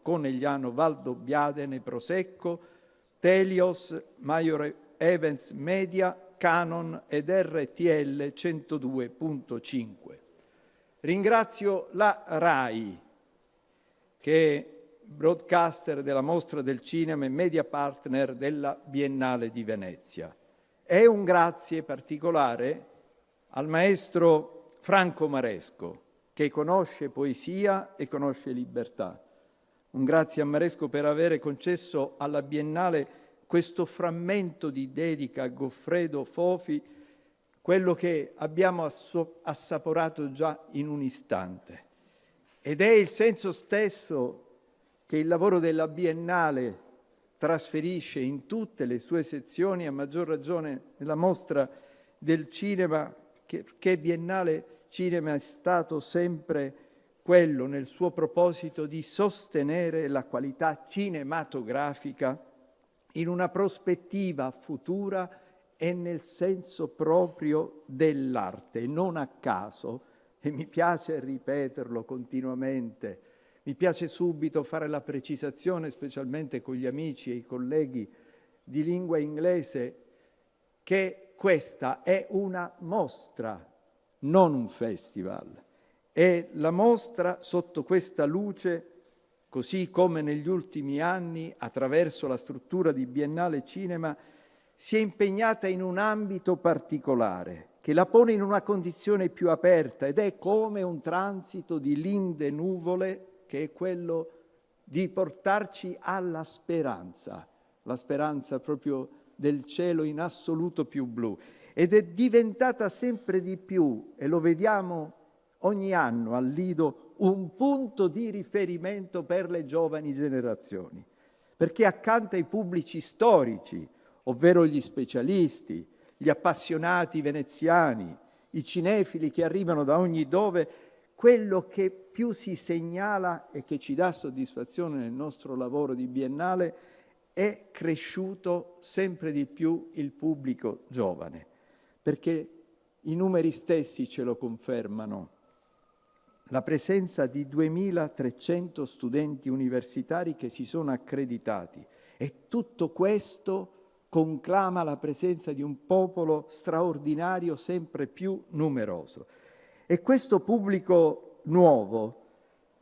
Conegliano Valdobbiadene Prosecco, Telios, Major Events Media, Canon ed RTL 102.5. Ringrazio la RAI, che è broadcaster della Mostra del Cinema e media partner della Biennale di Venezia. E un grazie particolare al maestro Franco Maresco, che conosce poesia e conosce libertà. Un grazie a Maresco per avere concesso alla Biennale questo frammento di dedica a Goffredo Fofi, quello che abbiamo assaporato già in un istante. Ed è il senso stesso che il lavoro della Biennale trasferisce in tutte le sue sezioni, a maggior ragione nella Mostra del Cinema, che Biennale Cinema è stato sempre quello, nel suo proposito, di sostenere la qualità cinematografica in una prospettiva futura e nel senso proprio dell'arte. Non a caso, e mi piace ripeterlo continuamente, mi piace subito fare la precisazione, specialmente con gli amici e i colleghi di lingua inglese, che questa è una mostra, non un festival. E la mostra, sotto questa luce, così come negli ultimi anni, attraverso la struttura di Biennale Cinema, si è impegnata in un ambito particolare, che la pone in una condizione più aperta, ed è come un transito di linde nuvole, che è quello di portarci alla speranza, la speranza proprio del cielo in assoluto più blu. Ed è diventata sempre di più, e lo vediamo ogni anno al Lido, un punto di riferimento per le giovani generazioni, perché accanto ai pubblici storici, ovvero gli specialisti, gli appassionati veneziani, i cinefili che arrivano da ogni dove, quello che più si segnala e che ci dà soddisfazione nel nostro lavoro di Biennale è cresciuto sempre di più il pubblico giovane, perché i numeri stessi ce lo confermano. La presenza di 2.300 studenti universitari che si sono accreditati, e tutto questo conclama la presenza di un popolo straordinario sempre più numeroso. E questo pubblico nuovo,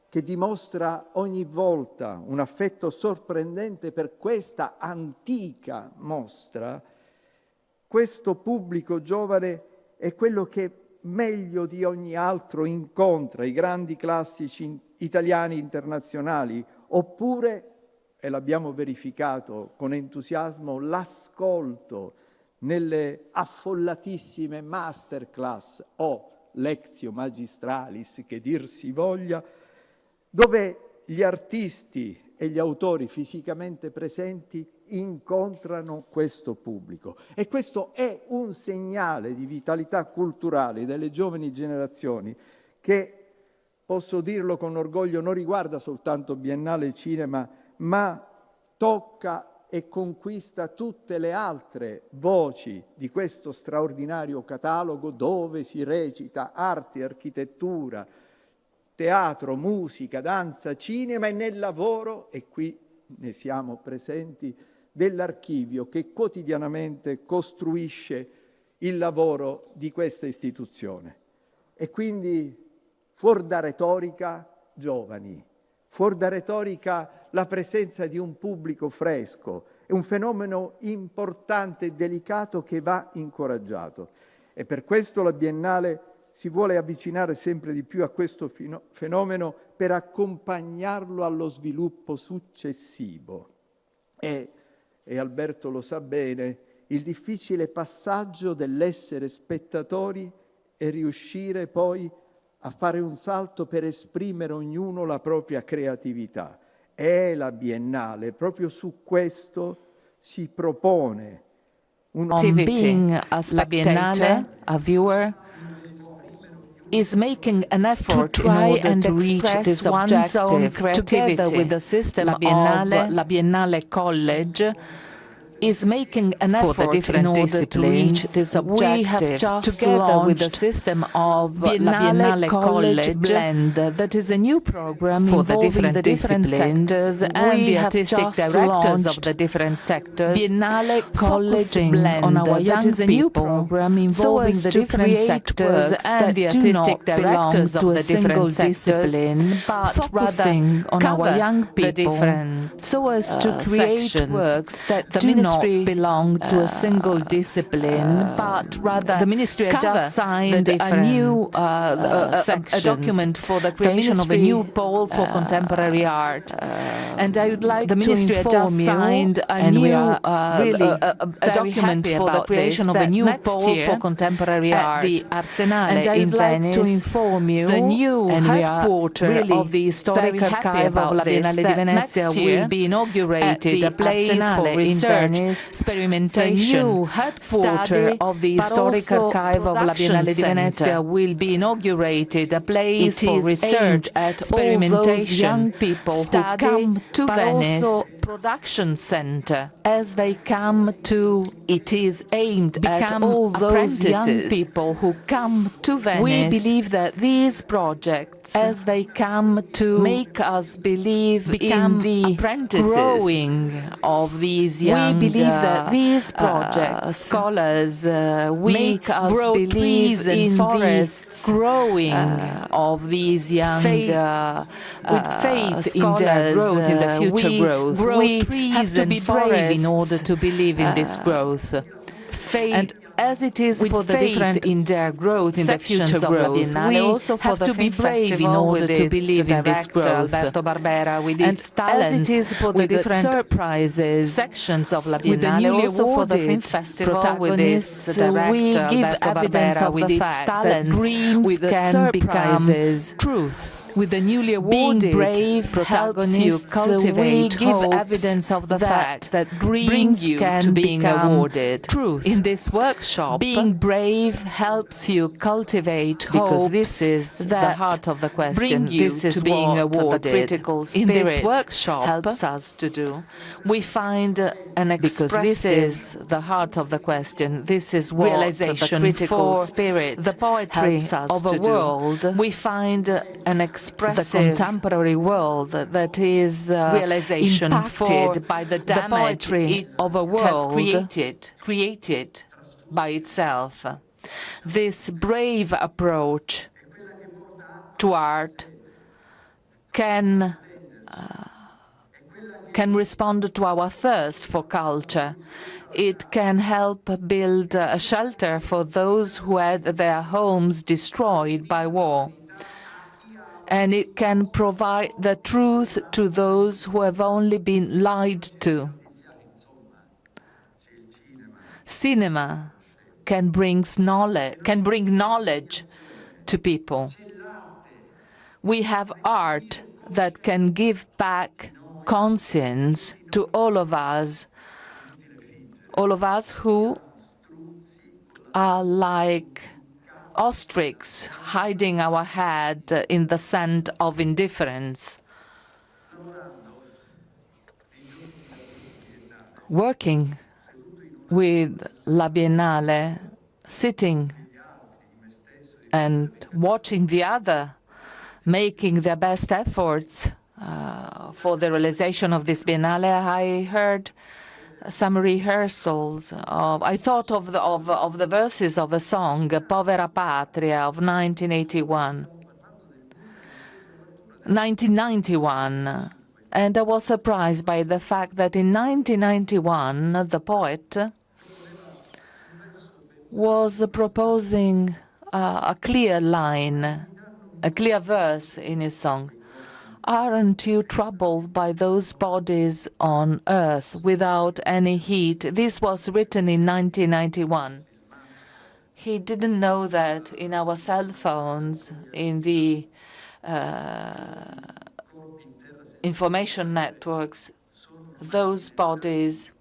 che dimostra ogni volta un affetto sorprendente per questa antica mostra, questo pubblico giovane è quello che meglio di ogni altro incontra i grandi classici italiani internazionali, oppure, e l'abbiamo verificato con entusiasmo, l'ascolto nelle affollatissime masterclass o lectio magistralis, che dir si voglia, dove gli artisti e gli autori fisicamente presenti incontrano questo pubblico. E questo è un segnale di vitalità culturale delle giovani generazioni che, posso dirlo con orgoglio, non riguarda soltanto Biennale Cinema, ma tocca e conquista tutte le altre voci di questo straordinario catalogo, dove si recita arte, architettura, teatro, musica, danza, cinema, e nel lavoro, e qui ne siamo presenti, dell'archivio che quotidianamente costruisce il lavoro di questa istituzione. E quindi, fuor da retorica, giovani, fuor da retorica la presenza di un pubblico fresco, è un fenomeno importante e delicato che va incoraggiato. E per questo la Biennale si vuole avvicinare sempre di più a questo fenomeno per accompagnarlo allo sviluppo successivo. E Alberto lo sa bene, il difficile passaggio dell'essere spettatori e riuscire poi a fare un salto per esprimere ognuno la propria creatività. È la Biennale, proprio su questo si propone being a spectator, a viewer, is making an effort to try and to reach this objective together with the system of la Biennale College. is making an effort in order to reach this objective. We have just together with the system of Biennale College Blend, that is a new program for the different sectors and the artistic directors of the different sectors. Biennale College Blend on our young people, a new program involving the different sectors and the artistic directors of the different discipline, but focusing on our young people, so as to create works that do not belong to a single discipline, but rather the ministry has just signed a new a document for the creation of a new pole for contemporary art. And I would like to inform you, signed a new a document for the creation of a new pole for contemporary art. The Arsenale in Venice, to inform you, the new headquarters of the historic archive of La Biennale di Venezia will be inaugurated. A place for research, experimentation, the new headquarters of the historic archive of La Biennale di Venezia will be inaugurated. A place for research, experimentation, young people who come to Venice. Production center as they come to. It is aimed at all those young people who come to Venice. We believe that these projects, as they come to make us believe in the growing of these young, we believe that these projects, scholars, we grow trees in forests, growing of these young, with faith in their growth, in the future growth. We have to be brave in order to believe in this growth. Faith, and as it is for the different in their growth, in the future growth, we also have to be brave in order to believe in this growth. Alberto Barbera, with its talent, as it is for the different surprises, sections of La Biennale, also for the film festival, with its director, we give evidence of the fact that dreams can become truth. With the newly awarded being brave protagonists, you cultivate we give evidence of the fact that dreams can being awarded. Truth. In this workshop, being brave helps you cultivate hope, because this is the heart of the question. This is being awarded. The critical spirit in this workshop helps us to do. We find an expressive, because this is the heart of the question. This is what realization the critical spirit, the poetry of a world. We find an expressive, the contemporary world that is realization impacted by the damage of a world created by itself. This brave approach to art can respond to our thirst for culture. It can help build a shelter for those who had their homes destroyed by war. And it can provide the truth to those who have only been lied to. Cinema can bring knowledge to people. We have art that can give back conscience to all of us who are like ostrich hiding our head in the sand of indifference. Working with La Biennale, sitting and watching the other making their best efforts for the realization of this Biennale, I heard some rehearsals of, I thought of the verses of a song, Povera Patria, of 1991. And I was surprised by the fact that in 1991, the poet was proposing a clear line, a clear verse in his song. Aren't you troubled by those bodies on earth without any heat? This was written in 1991. He didn't know that in our cell phones, in the information networks, those bodies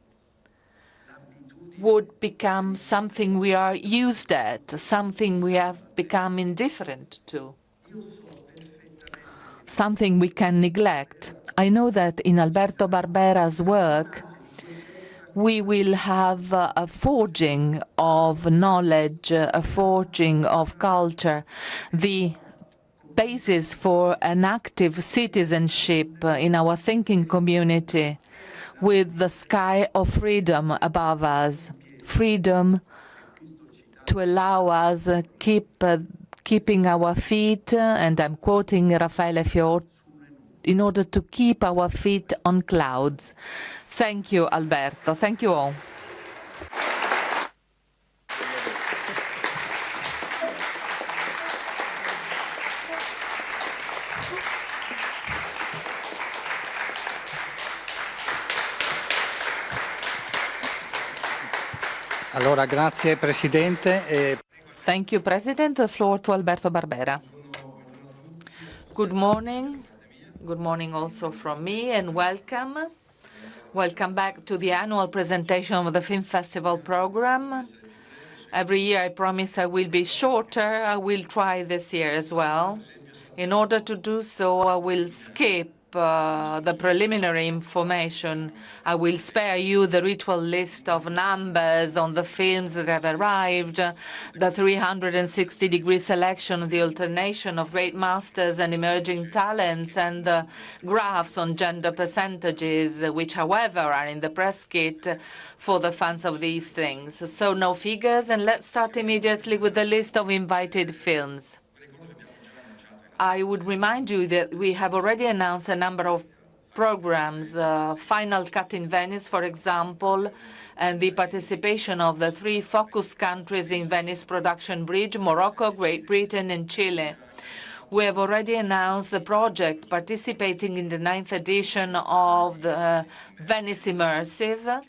would become something we are used at, something we have become indifferent to, something we can neglect. I know that in Alberto Barbera's work, we will have a forging of knowledge, a forging of culture, the basis for an active citizenship in our thinking community, with the sky of freedom above us, freedom to allow us keeping our feet, and I'm quoting Raffaele Fior, in order to keep our feet on clouds. Thank you, Alberto. Thank you all. Allora, grazie Presidente. Thank you, President. The floor to Alberto Barbera. Good morning. Good morning also from me, and welcome. Welcome back to the annual presentation of the Film Festival program. Every year I promise I will be shorter. I will try this year as well. In order to do so, I will skip the preliminary information. I will spare you the ritual list of numbers on the films that have arrived, the 360-degree selection, the alternation of great masters and emerging talents, and the graphs on gender percentages, which, however, are in the press kit for the fans of these things. So no figures, and let's start immediately with the list of invited films. I would remind you that we have already announced a number of programs, Final Cut in Venice, for example, and the participation of the 3 focus countries in Venice Production Bridge, Morocco, Great Britain, and Chile. We have already announced the project participating in the 9th edition of the Venice Immersive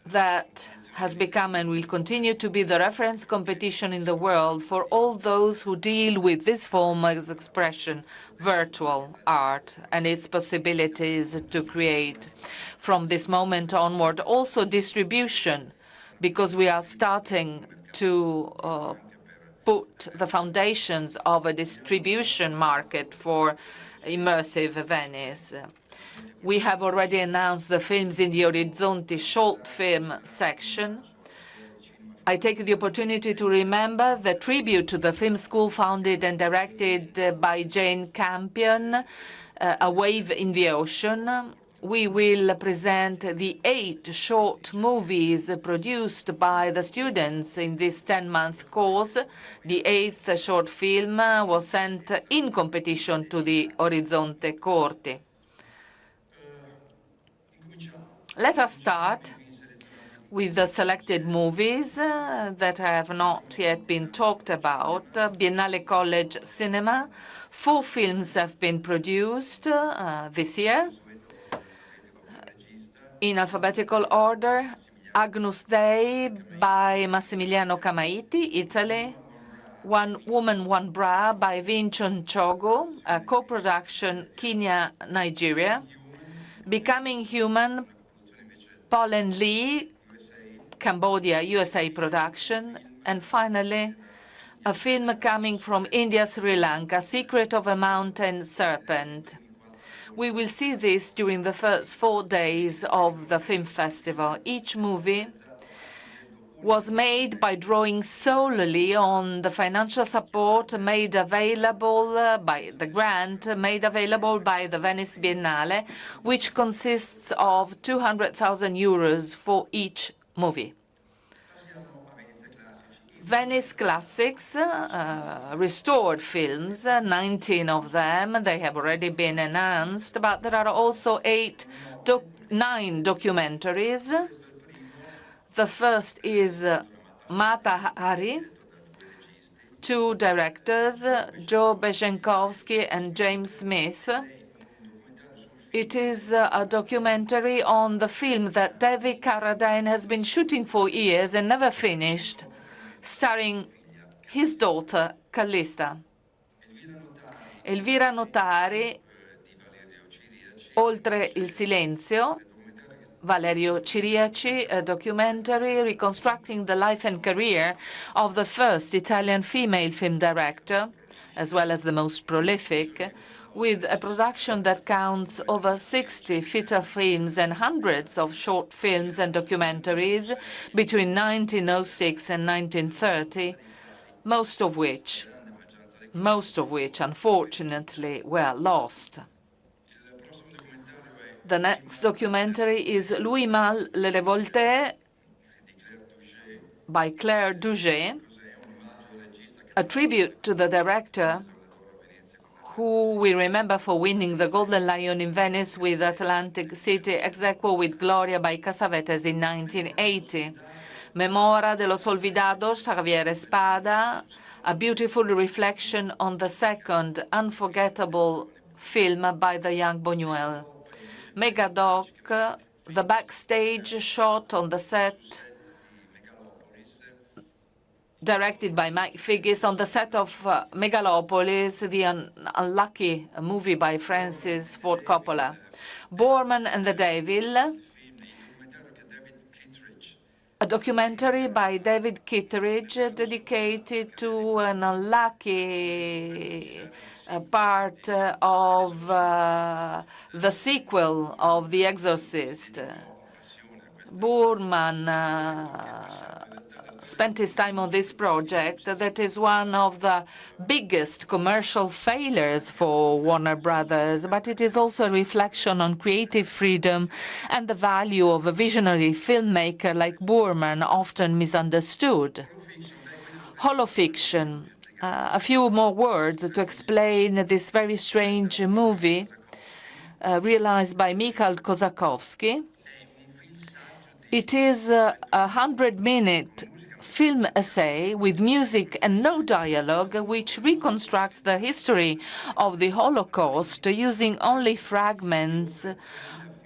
that has become and will continue to be the reference competition in the world for all those who deal with this form of expression, virtual art, and its possibilities to create. From this moment onward, also distribution, because we are starting to put the foundations of a distribution market for immersive Venice. We have already announced the films in the Orizzonti short film section. I take the opportunity to remember the tribute to the film school founded and directed by Jane Campion, A Wave in the Ocean. We will present the 8 short movies produced by the students in this 10-month course. The 8th short film was sent in competition to the Orizzonte Corti. Let us start with the selected movies that have not yet been talked about. Biennale College Cinema. 4 films have been produced this year. In alphabetical order, Agnus Dei by Massimiliano Camaiti, Italy. One Woman, One Bra by Vincent Chogo, a co-production Kenya, Nigeria. Becoming Human, Paul and Lee, Cambodia, USA production. And finally, a film coming from India, Sri Lanka, Secret of a Mountain Serpent. We will see this during the first 4 days of the film festival. Each movie was made by drawing solely on the financial support made available by the grant made available by the Venice Biennale, which consists of 200,000 euros for each movie. Venice Classics, restored films, 19 of them. They have already been announced, but there are also 9 documentaries. The first is Mata Hari, 2 directors, Joe Beshenkowski and James Smith. It is a documentary on the film that Devi Carradine has been shooting for years and never finished, starring his daughter, Callista. Elvira Notari, Oltre il silenzio, Valerio Ciriaci, a documentary reconstructing the life and career of the first Italian female film director, as well as the most prolific, with a production that counts over 60 feature films and hundreds of short films and documentaries between 1906 and 1930, most of which, unfortunately, were lost. The next documentary is Louis Malle, Le Révolté by Claire Douget, a tribute to the director who we remember for winning the Golden Lion in Venice with Atlantic City, ex aequo with Gloria by Cassavetes in 1980. Memora de los Olvidados, Javier Espada, a beautiful reflection on the second unforgettable film by the young Buñuel. Megadoc, the backstage shot on the set, directed by Mike Figgis, on the set of Megalopolis, the unlucky movie by Francis Ford Coppola. Borman and the Devil, a documentary by David Kittredge dedicated to an unlucky part of the sequel of The Exorcist. Borman spent his time on this project that is one of the biggest commercial failures for Warner Brothers, but it is also a reflection on creative freedom and the value of a visionary filmmaker like Borman, often misunderstood. Holofiction. A few more words to explain this very strange movie realized by Mikhail Kosakowski. It is a 100-minute film essay with music and no dialogue, which reconstructs the history of the Holocaust using only fragments,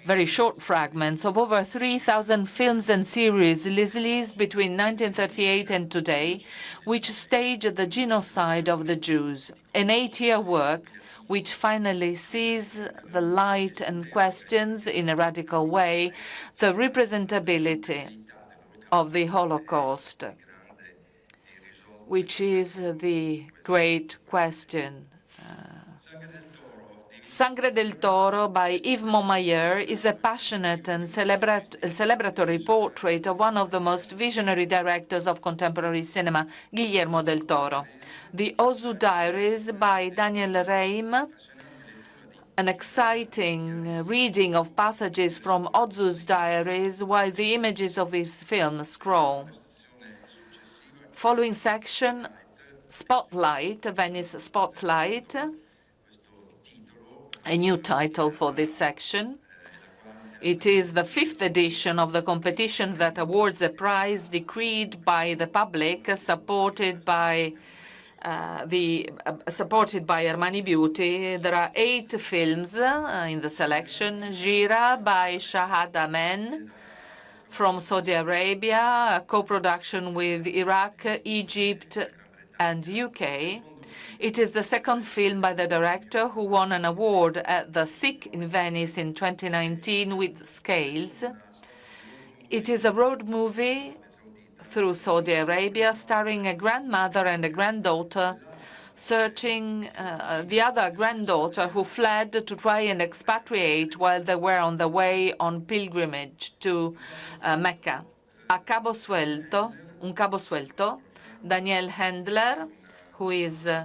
very short fragments, of over 3,000 films and series released between 1938 and today, which staged the genocide of the Jews. An 8-year work which finally sees the light and questions in a radical way the representability of the Holocaust, which is the great question. Sangre del Toro by Yves Montmayor is a passionate and celebratory portrait of one of the most visionary directors of contemporary cinema, Guillermo del Toro. The Ozu Diaries by Daniel Reim, an exciting reading of passages from Ozu's diaries while the images of his film scroll. Following section, Spotlight, Venice Spotlight, a new title for this section. It is the 5th edition of the competition that awards a prize decreed by the public, supported by Armani Beauty. There are 8 films in the selection. Gira by Shahad Amen from Saudi Arabia, a co-production with Iraq, Egypt, and UK. It is the second film by the director who won an award at the SIC in Venice in 2019 with Scales. It is a road movie through Saudi Arabia, starring a grandmother and a granddaughter searching the other granddaughter who fled to try and expatriate while they were on the way on pilgrimage to Mecca. Un Cabo Suelto, Daniel Handler, who is a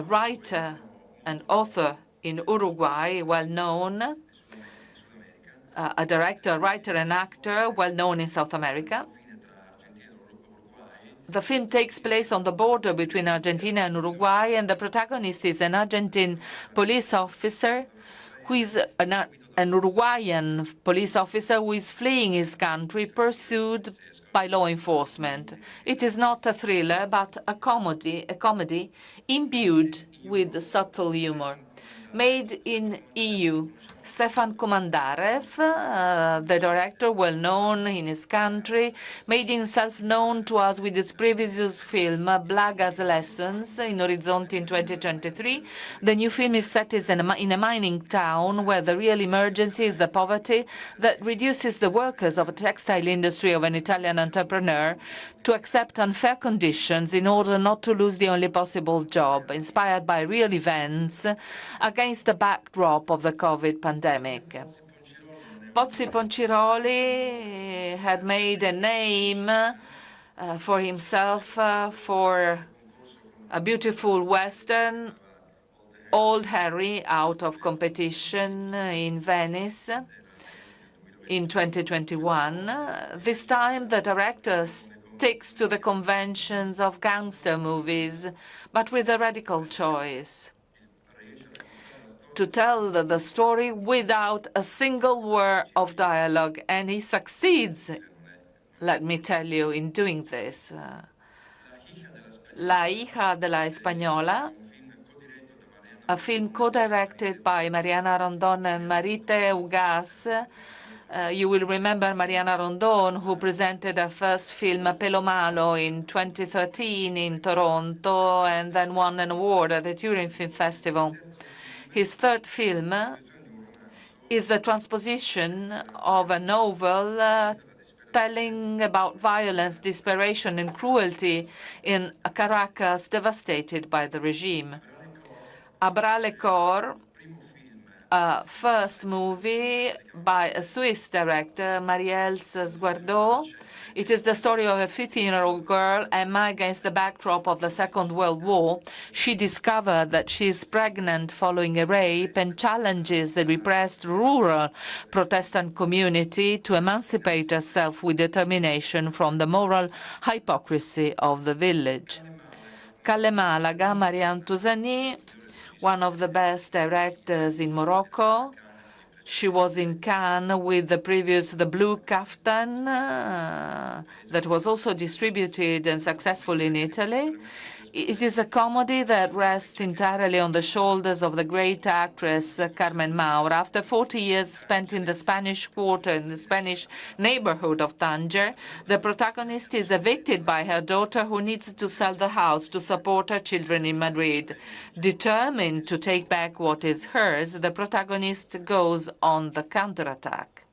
writer and author in Uruguay, well-known, a director, writer, and actor, well-known in South America. The film takes place on the border between Argentina and Uruguay, and the protagonist is an Argentine police officer who is an Uruguayan police officer who is fleeing his country, pursued by law enforcement. It is not a thriller, but a comedy imbued with subtle humor. Made in EU, Stefan Komandarev, the director, well known in his country, made himself known to us with his previous film, Blaga's Lessons, in Orizzonti in 2023. The new film is set in a mining town where the real emergency is the poverty that reduces the workers of a textile industry of an Italian entrepreneur to accept unfair conditions in order not to lose the only possible job, inspired by real events against the backdrop of the COVID pandemic. Pozzi Ponciroli had made a name for himself for a beautiful Western, Old Harry, out of competition in Venice in 2021. This time, the director sticks to the conventions of gangster movies, but with a radical choice: to tell the story without a single word of dialogue, and he succeeds, let me tell you, in doing this. La hija de la Española, a film co-directed by Mariana Rondon and Marite Ugas. You will remember Mariana Rondon, who presented her first film, Pelo Malo, in 2013 in Toronto, and then won an award at the Turin Film Festival. His third film is the transposition of a novel telling about violence, desperation, and cruelty in Caracas, devastated by the regime. Abra le Corps, a first movie by a Swiss director, Marie-Else Sguardot. It is the story of a 15-year-old girl, Emma, against the backdrop of the Second World War. She discovered that she is pregnant following a rape and challenges the repressed rural Protestant community to emancipate herself with determination from the moral hypocrisy of the village. Calle Malaga, Marianne Touzani, one of the best directors in Morocco. She was in Cannes with the previous The Blue Kaftan that was also distributed and successful in Italy. It is a comedy that rests entirely on the shoulders of the great actress Carmen Maura. After 40 years spent in the Spanish Quarter, in the Spanish neighborhood of Tanger, the protagonist is evicted by her daughter, who needs to sell the house to support her children in Madrid. Determined to take back what is hers, the protagonist goes on the counterattack.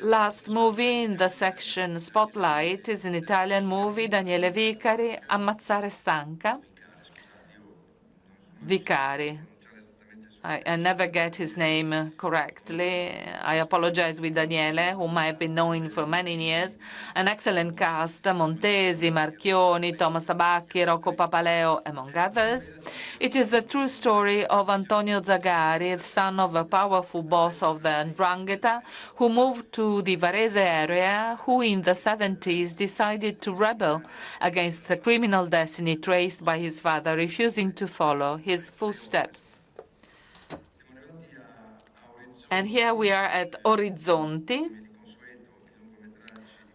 Last movie in the section Spotlight is an Italian movie, Daniele Vicari, Ammazzare Stanca. Vicari. I never get his name correctly. I apologize with Daniele, whom I have been knowing for many years. An excellent cast, Montesi, Marchioni, Thomas Tabacchi, Rocco Papaleo, among others. It is the true story of Antonio Zagari, the son of a powerful boss of the 'Ndrangheta, who moved to the Varese area, who in the 70s decided to rebel against the criminal destiny traced by his father, refusing to follow his footsteps. And here we are at Orizzonti.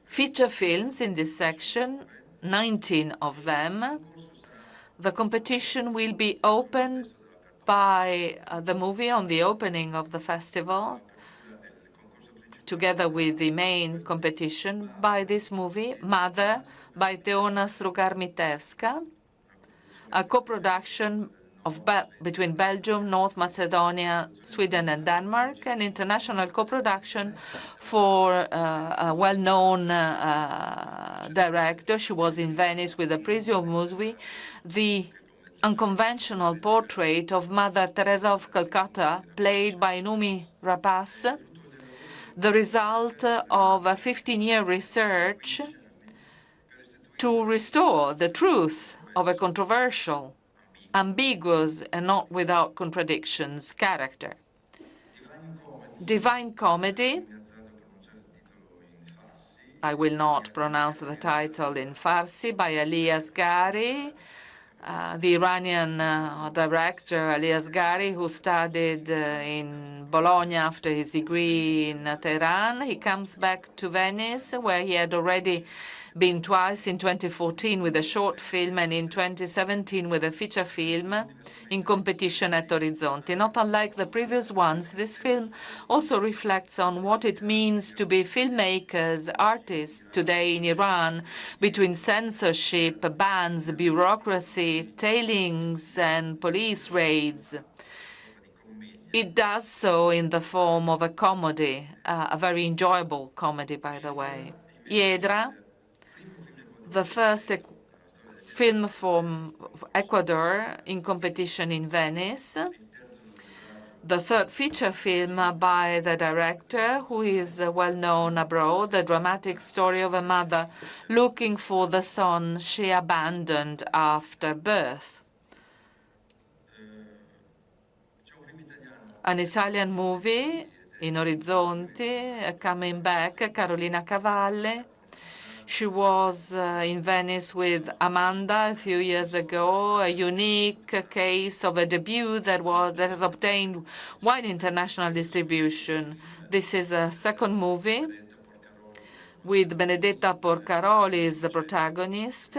Feature films in this section, 19 of them. The competition will be opened by the movie on the opening of the festival, together with the main competition, by this movie, Mother, by Teona Strugar-Mitevska, a co-production between Belgium, North Macedonia, Sweden, and Denmark, an international co-production for a well-known director. She was in Venice with the Prisio movie, the unconventional portrait of Mother Teresa of Calcutta, played by Numi Rapace, the result of a 15-year research to restore the truth of a controversial, ambiguous, and not without contradictions character. Divine Comedy. I will not pronounce the title in Farsi, by Ali Asghari, the Iranian director Ali Asghari, who studied in Bologna after his degree in Tehran. He comes back to Venice, where he had already been twice, in 2014 with a short film and in 2017 with a feature film in competition at Orizzonti. Not unlike the previous ones, this film also reflects on what it means to be filmmakers, artists today in Iran, between censorship, bans, bureaucracy, tailings, and police raids. It does so in the form of a comedy, a very enjoyable comedy, by the way. Hiedra, the first film from Ecuador in competition in Venice, the third feature film by the director, who is well known abroad, the dramatic story of a mother looking for the son she abandoned after birth. An Italian movie in Orizzonti, coming back, Carolina Cavalle. She was in Venice with Amanda a few years ago, a unique case of a debut that has obtained wide international distribution. This is a second movie with Benedetta Porcaroli as the protagonist,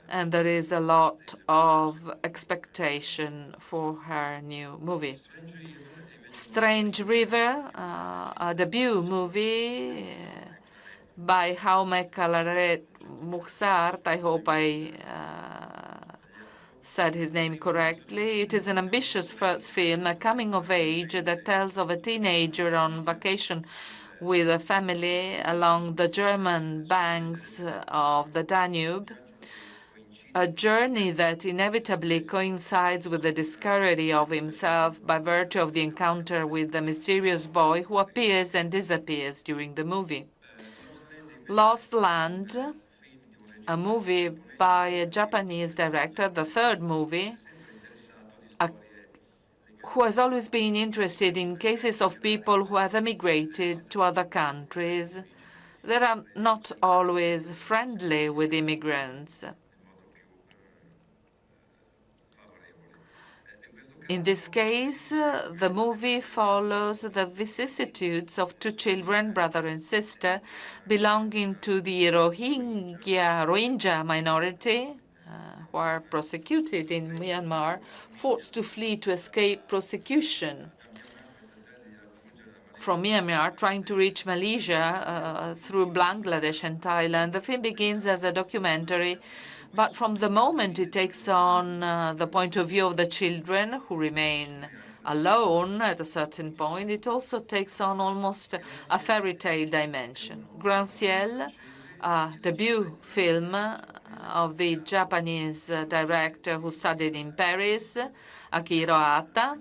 and there is a lot of expectation for her new movie. Strange River, a debut movie by Jaume Calaret Muxart. I hope I said his name correctly. It is an ambitious first film, a coming of age that tells of a teenager on vacation with a family along the German banks of the Danube, a journey that inevitably coincides with the discovery of himself by virtue of the encounter with the mysterious boy who appears and disappears during the movie. Lost Land, a movie by a Japanese director, the third movie, who has always been interested in cases of people who have emigrated to other countries that are not always friendly with immigrants. In this case, the movie follows the vicissitudes of two children, brother and sister, belonging to the Rohingya minority, who are prosecuted in Myanmar, forced to flee to escape prosecution from Myanmar, trying to reach Malaysia through Bangladesh and Thailand. The film begins as a documentary, but from the moment it takes on the point of view of the children who remain alone at a certain point, it also takes on almost a fairy tale dimension. Grand Ciel, a debut film of the Japanese director who studied in Paris, Akihiro Hata.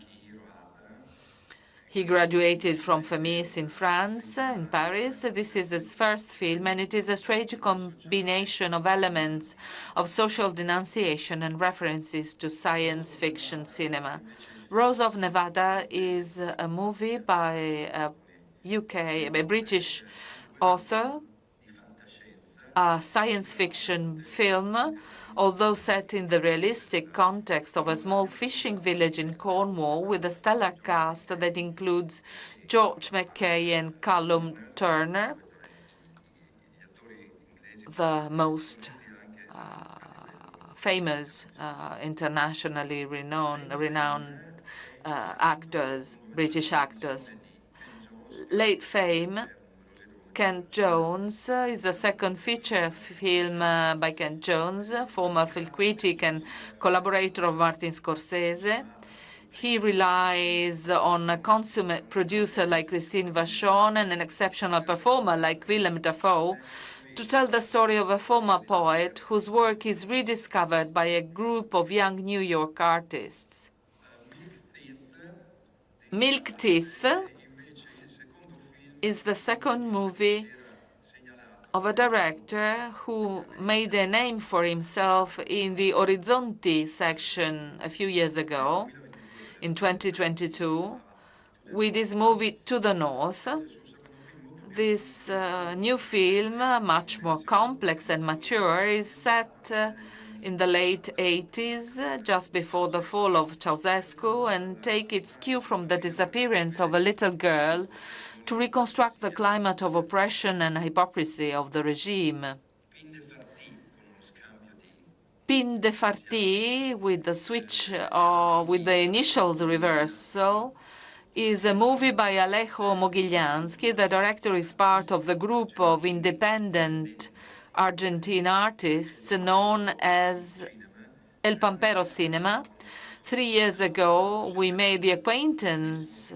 He graduated from FEMIS in France, in Paris. This is his first film, and it is a strange combination of elements of social denunciation and references to science fiction cinema. Rose of Nevada is a movie by a British author, a science fiction film, although set in the realistic context of a small fishing village in Cornwall with a stellar cast that includes George McKay and Callum Turner, the most famous, internationally renowned actors, British actors. Late fame, Kent Jones is the second feature film by Kent Jones, former film critic and collaborator of Martin Scorsese. He relies on a consummate producer like Christine Vachon and an exceptional performer like Willem Dafoe to tell the story of a former poet whose work is rediscovered by a group of young New York artists. Milk Teeth is the second movie of a director who made a name for himself in the Orizzonti section a few years ago, in 2022, with his movie To the North. This new film, much more complex and mature, is set in the late 80s, just before the fall of Ceausescu, and take its cue from the disappearance of a little girl to reconstruct the climate of oppression and hypocrisy of the regime. Pin de Farti, with the switch with the initials reversal, is a movie by Alejo Mogillansky. The director is part of the group of independent Argentine artists known as El Pampero Cinema. 3 years ago, we made the acquaintance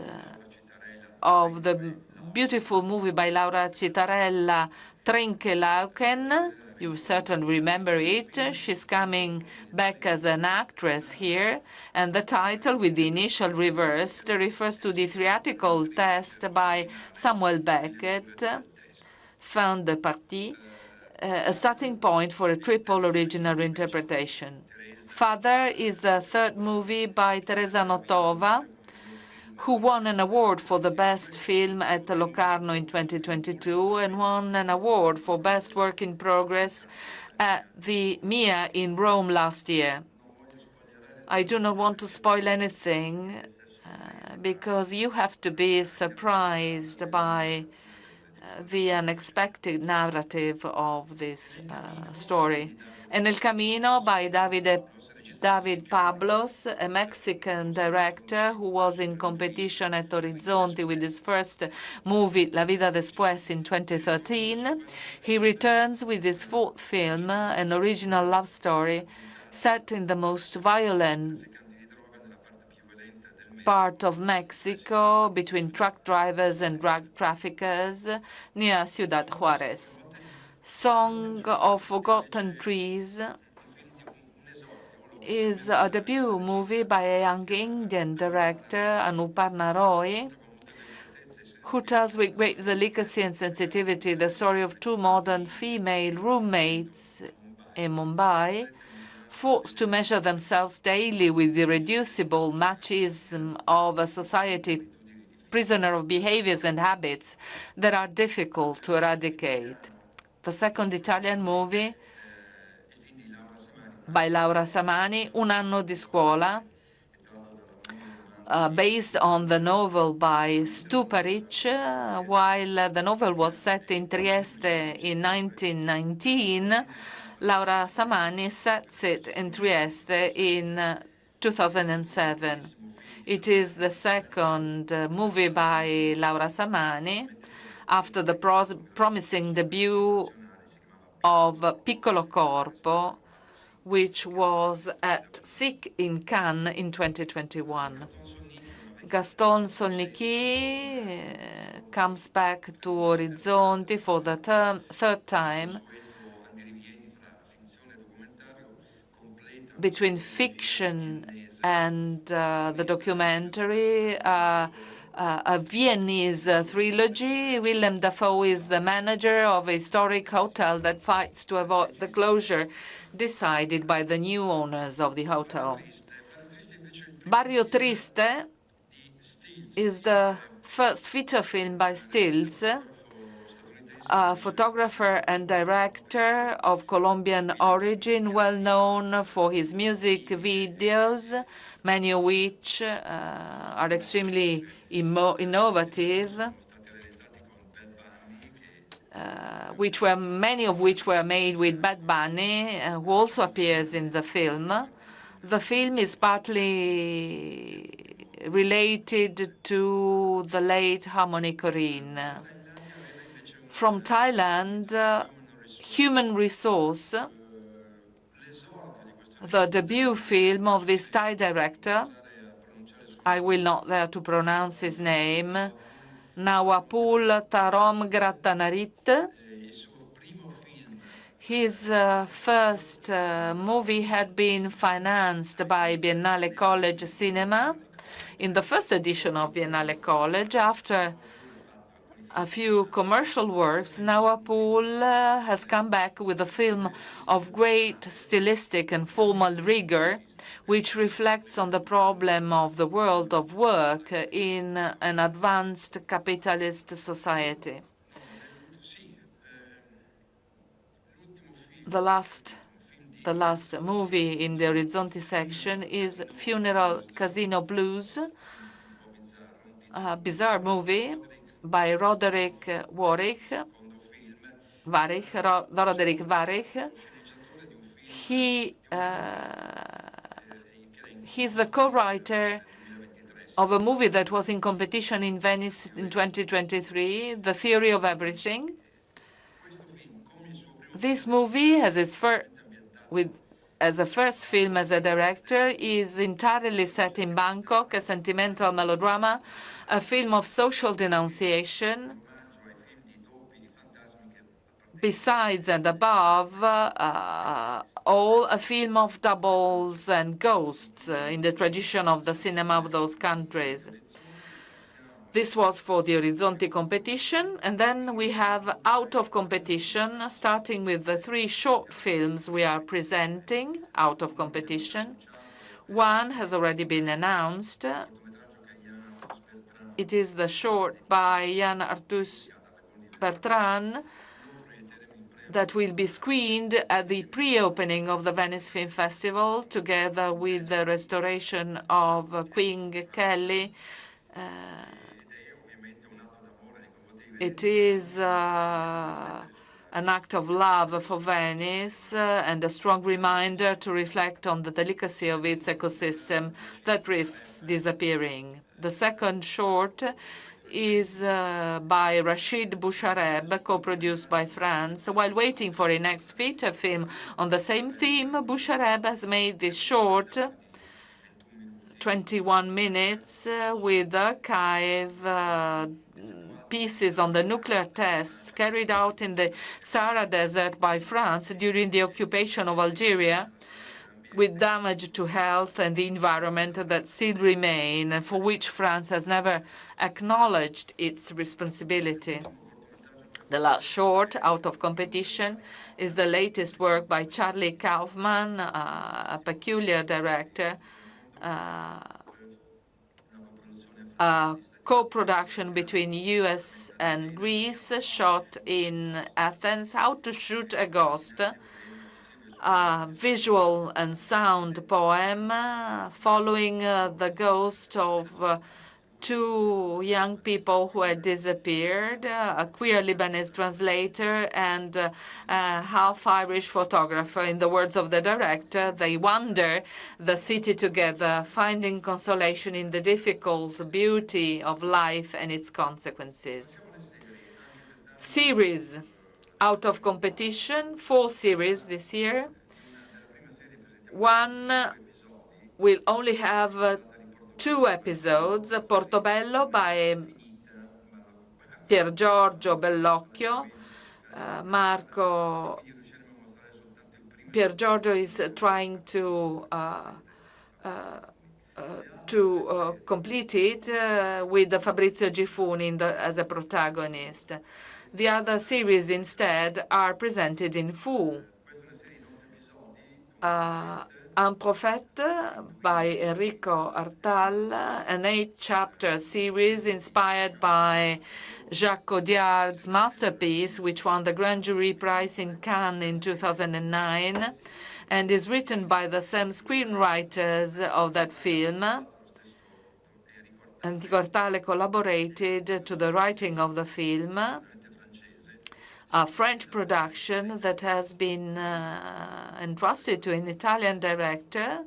of the beautiful movie by Laura Citarella, Trinke Lauken. You certainly remember it. She's coming back as an actress here, and the title, with the initial reversed, refers to the theatrical test by Samuel Beckett, Fin de Partie, a starting point for a triple original interpretation. Father is the third movie by Teresa Notova, who won an award for the best film at Locarno in 2022 and won an award for best work in progress at the MIA in Rome last year. I do not want to spoil anything because you have to be surprised by the unexpected narrative of this story. En el Camino by David Pablos, a Mexican director who was in competition at Horizonte with his first movie, La Vida Después, in 2013. He returns with his fourth film, an original love story set in the most violent part of Mexico between truck drivers and drug traffickers near Ciudad Juarez. Song of Forgotten Trees is a debut movie by a young Indian director, Anuparna Roy, who tells with great delicacy and sensitivity the story of two modern female roommates in Mumbai, forced to measure themselves daily with the irreducible machismo of a society prisoner of behaviors and habits that are difficult to eradicate. The second Italian movie by Laura Samani, Un anno di scuola, based on the novel by Stuparic. While the novel was set in Trieste in 1919, Laura Samani sets it in Trieste in 2007. It is the second movie by Laura Samani after the promising debut of Piccolo Corpo, which was at SIC in Cannes in 2021. Gaston Solniki comes back to Orizzonti for the third time between fiction and the documentary, a Viennese trilogy. Willem Dafoe is the manager of a historic hotel that fights to avoid the closure decided by the new owners of the hotel. Barrio Triste is the first feature film by Stills, a photographer and director of Colombian origin, well known for his music videos, many of which are extremely innovative, many of which were made with Bad Bunny, who also appears in the film. The film is partly related to the late Harmony Korine. From Thailand, Human Resource, the debut film of this Thai director. I will not dare to pronounce his name, Nawapul Tarom Grattanarit. His first movie had been financed by Biennale College Cinema in the first edition of Biennale College. After a few commercial works, Nawapul has come back with a film of great stylistic and formal rigor, which reflects on the problem of the world of work in an advanced capitalist society. The last movie in the Orizzonti section is Funeral Casino Blues, a bizarre movie by Roderick Varich. He's the co-writer of a movie that was in competition in Venice in 2023, The Theory of Everything. This movie, as a first film as a director, is entirely set in Bangkok, a sentimental melodrama, a film of social denunciation, besides and above all, a film of doubles and ghosts in the tradition of the cinema of those countries. This was for the Orizzonti competition, and then we have out of competition, starting with the 3 short films we are presenting out of competition. One has already been announced. It is the short by Jan Arthus Bertrand that will be screened at the pre-opening of the Venice Film Festival, together with the restoration of Queen Kelly. It is an act of love for Venice and a strong reminder to reflect on the delicacy of its ecosystem that risks disappearing. The second short is by Rachid Bouchareb, co-produced by France. While waiting for a next feature film on the same theme, Bouchareb has made this short, 21 minutes, with archive pieces on the nuclear tests carried out in the Sahara Desert by France during the occupation of Algeria, with damage to health and the environment that still remain, and for which France has never acknowledged its responsibility. The last short, out of competition, is the latest work by Charlie Kaufman, a peculiar director, a co-production between US and Greece, shot in Athens, How to Shoot a Ghost, a visual and sound poem following the ghost of 2 young people who had disappeared, a queer Lebanese translator and a half-Irish photographer. In the words of the director, they wander the city together, finding consolation in the difficult beauty of life and its consequences. Series out of competition, 4 series this year. One will only have 2 episodes, Portobello by Piergiorgio Bellocchio. Piergiorgio is trying to complete it with Fabrizio Gifuni as a protagonist. The other series instead are presented in full. Un Prophète by Enrico Artal, an 8-chapter series inspired by Jacques Audiard's masterpiece, which won the Grand Jury Prize in Cannes in 2009, and is written by the same screenwriters of that film. Enrico Artal collaborated to the writing of the film, a French production that has been entrusted to an Italian director.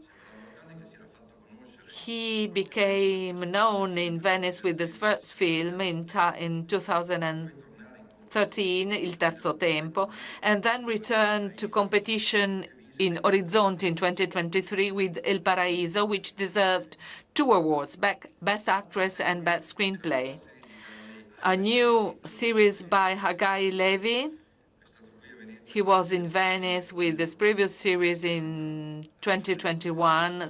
He became known in Venice with his first film in 2013, Il Terzo Tempo, and then returned to competition in Orizzonti in 2023 with Il Paraiso, which deserved 2 awards, Best Actress and Best Screenplay. A new series by Hagai Levy. He was in Venice with this previous series in 2021,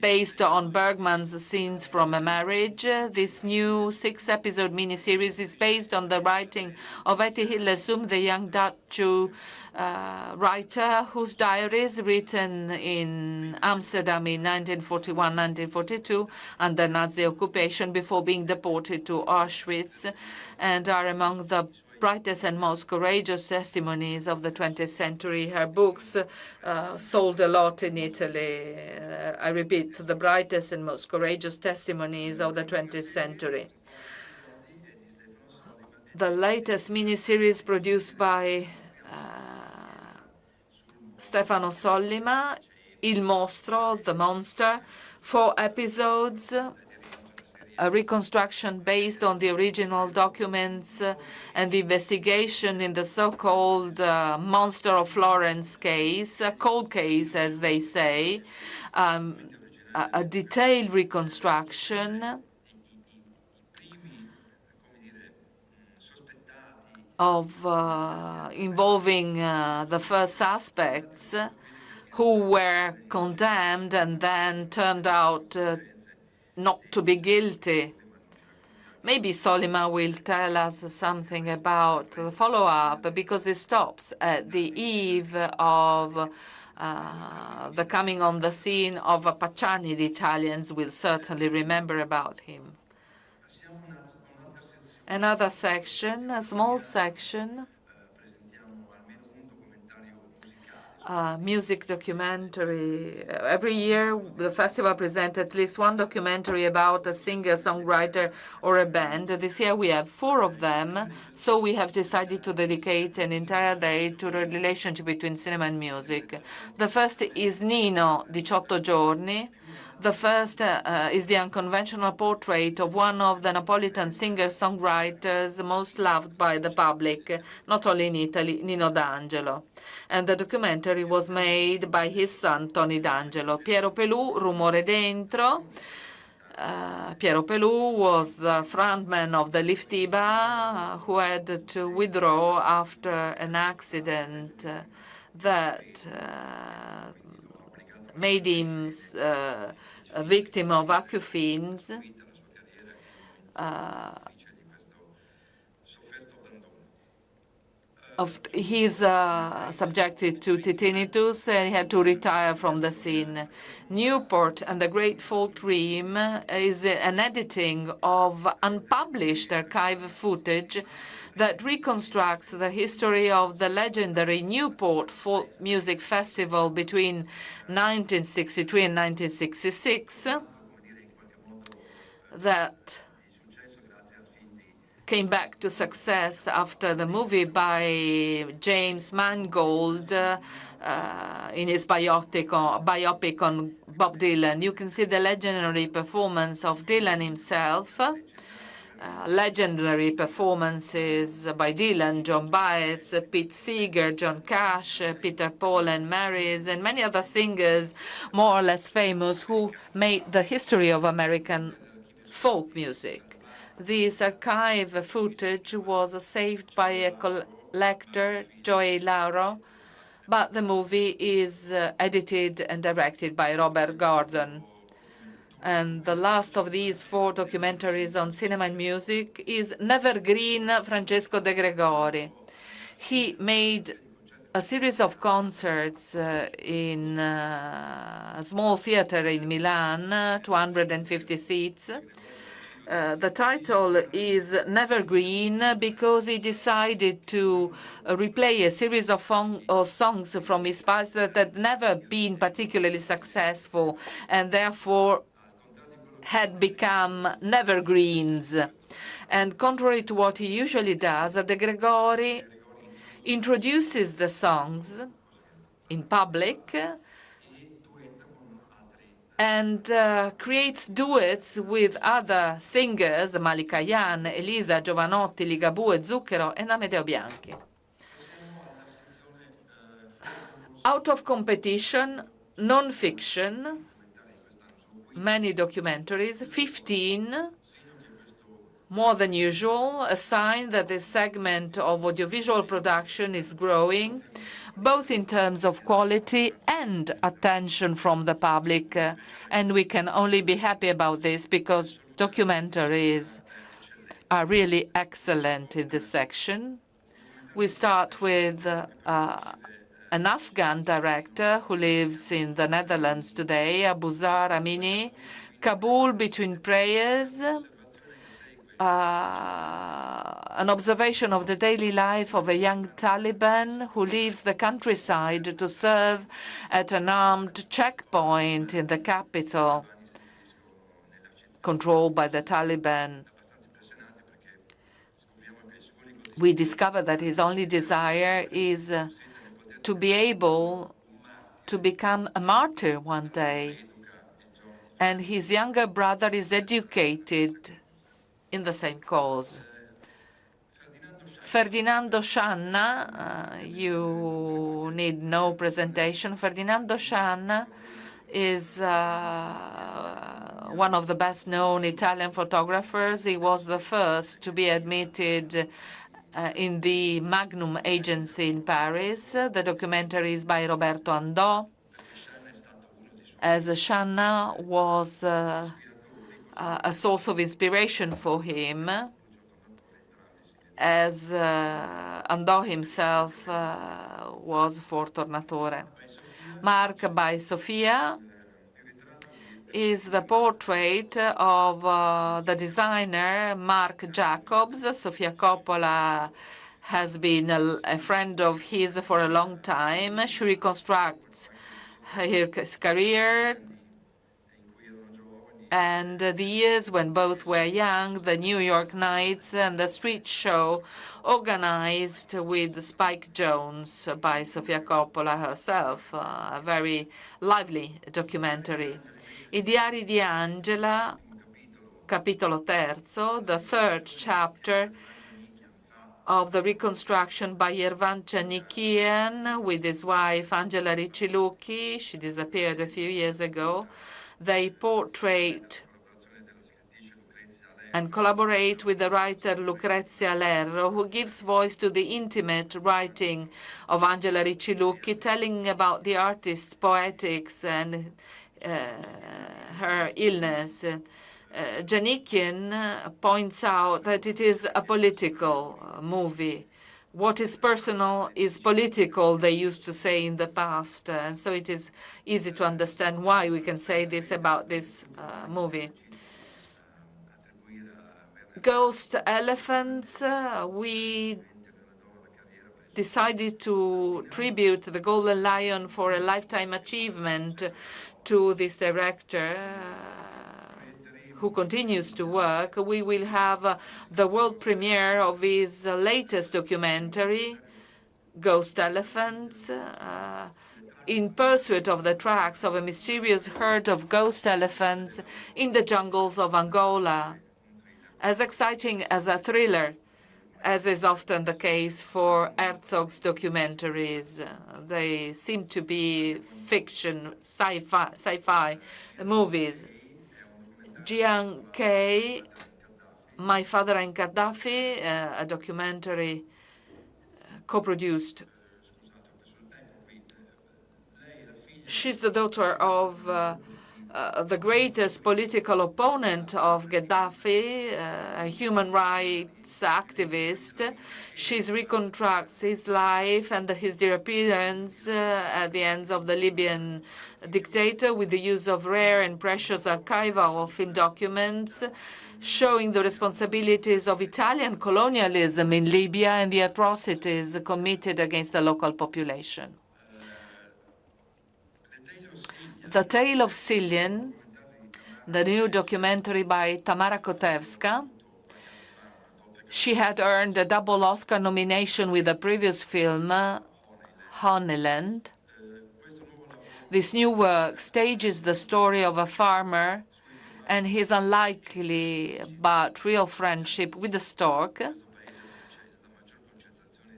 based on Bergman's Scenes from a Marriage. This new 6-episode miniseries is based on the writing of Etty Hillesum, the young Dutch writer whose diaries, written in Amsterdam in 1941-1942 under Nazi occupation before being deported to Auschwitz, and are among the brightest and most courageous testimonies of the 20th century. Her books sold a lot in Italy. I repeat, the brightest and most courageous testimonies of the 20th century. The latest miniseries produced by Stefano Sollima, Il Mostro, The Monster, 4 episodes, a reconstruction based on the original documents and the investigation in the so-called Monster of Florence case, a cold case, as they say, a detailed reconstruction of involving the first suspects who were condemned and then turned out not to be guilty. Maybe Sollima will tell us something about the follow-up, because it stops at the eve of the coming on the scene of Pacciani. The Italians will certainly remember about him. Another section, a small section, music documentary. Every year, the festival presents at least one documentary about a singer, songwriter, or a band. This year we have 4 of them, so we have decided to dedicate an entire day to the relationship between cinema and music. The first is Nino, 18 giorni. The first is the unconventional portrait of one of the Napolitan singer-songwriters most loved by the public, not only in Italy, Nino D'Angelo. And the documentary was made by his son, Tony D'Angelo. Piero Pelù, Rumore Dentro. Piero Pelù was the frontman of the Liftiba, who had to withdraw after an accident that made him a victim of acufenes. He's subjected to tinnitus, and he had to retire from the scene. Newport and the Great Folk Dream is an editing of unpublished archive footage that reconstructs the history of the legendary Newport Folk Music Festival between 1963 and 1966 that came back to success after the movie by James Mangold in his biopic on Bob Dylan. You can see the legendary performance of Dylan himself, legendary performances by Dylan, John Baez, Pete Seeger, John Cash, Peter Paul and Marys, and many other singers more or less famous who made the history of American folk music. This archive footage was saved by a collector, Joey Lauro, but the movie is edited and directed by Robert Gordon. And the last of these 4 documentaries on cinema and music is Nevergreen, Francesco De Gregori. He made a series of concerts in a small theater in Milan, 250 seats. The title is Nevergreen because he decided to replay a series of songs from his past that had never been particularly successful and therefore had become Nevergreens. And contrary to what he usually does, De Gregori introduces the songs in public and creates duets with other singers, Malika Yan, Elisa, Giovanotti, Ligabue, Zucchero, and Amedeo Bianchi. Out of competition, non-fiction, many documentaries, 15, more than usual, a sign that this segment of audiovisual production is growing, both in terms of quality and attention from the public. And we can only be happy about this because documentaries are really excellent in this section. We start with an Afghan director who lives in the Netherlands today, Abuzar Amini, Kabul Between Prayers, an observation of the daily life of a young Taliban who leaves the countryside to serve at an armed checkpoint in the capital controlled by the Taliban. We discover that his only desire is to be able to become a martyr one day, and his younger brother is educated in the same cause. Ferdinando Scianna, you need no presentation. Ferdinando Scianna is one of the best-known Italian photographers. He was the first to be admitted in the Magnum agency in Paris. The documentary is by Roberto Andò, as Scianna was a source of inspiration for him, as Andò himself was for Tornatore. Mark by Sofia is the portrait of the designer Marc Jacobs. Sofia Coppola has been a friend of his for a long time. She reconstructs his career and the years when both were young, the New York Nights and the street show organized with Spike Jones by Sofia Coppola herself, a very lively documentary. I Diari di Angela, capitolo terzo, the third chapter of the reconstruction by Yervan Chanikian with his wife Angela Riccilucchi. She disappeared a few years ago. They portrait and collaborate with the writer Lucrezia Lerro, who gives voice to the intimate writing of Angela Riccilucchi, telling about the artist's poetics and her illness. Janikian points out that it is a political movie. What is personal is political, they used to say in the past, and so it is easy to understand why we can say this about this movie. Ghost Elephants, we decided to tribute the Golden Lion for a lifetime achievement to this director, who continues to work. We will have the world premiere of his latest documentary, Ghost Elephants, in pursuit of the tracks of a mysterious herd of ghost elephants in the jungles of Angola. As exciting as a thriller, as is often the case for Herzog's documentaries. They seem to be fiction, sci-fi movies. Jiang Kei, My Father and Gaddafi, a documentary co-produced. She's the daughter of the greatest political opponent of Gaddafi, a human rights activist. She reconstructs his life and his disappearance at the ends of the Libyan dictator with the use of rare and precious archival film documents, showing the responsibilities of Italian colonialism in Libya and the atrocities committed against the local population. The Tale of Cillian, the new documentary by Tamara Kotevska. She had earned a double Oscar nomination with the previous film, Honeyland. This new work stages the story of a farmer and his unlikely but real friendship with the stork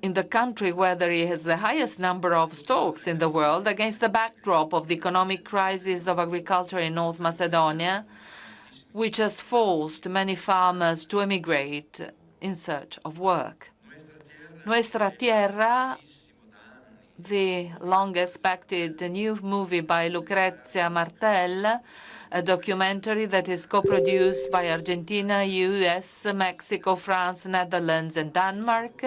in the country where there is the highest number of storks in the world, against the backdrop of the economic crisis of agriculture in North Macedonia, which has forced many farmers to emigrate in search of work. Nuestra Tierra, the long-expected new movie by Lucrezia Martel, a documentary that is co-produced by Argentina, US, Mexico, France, Netherlands, and Denmark.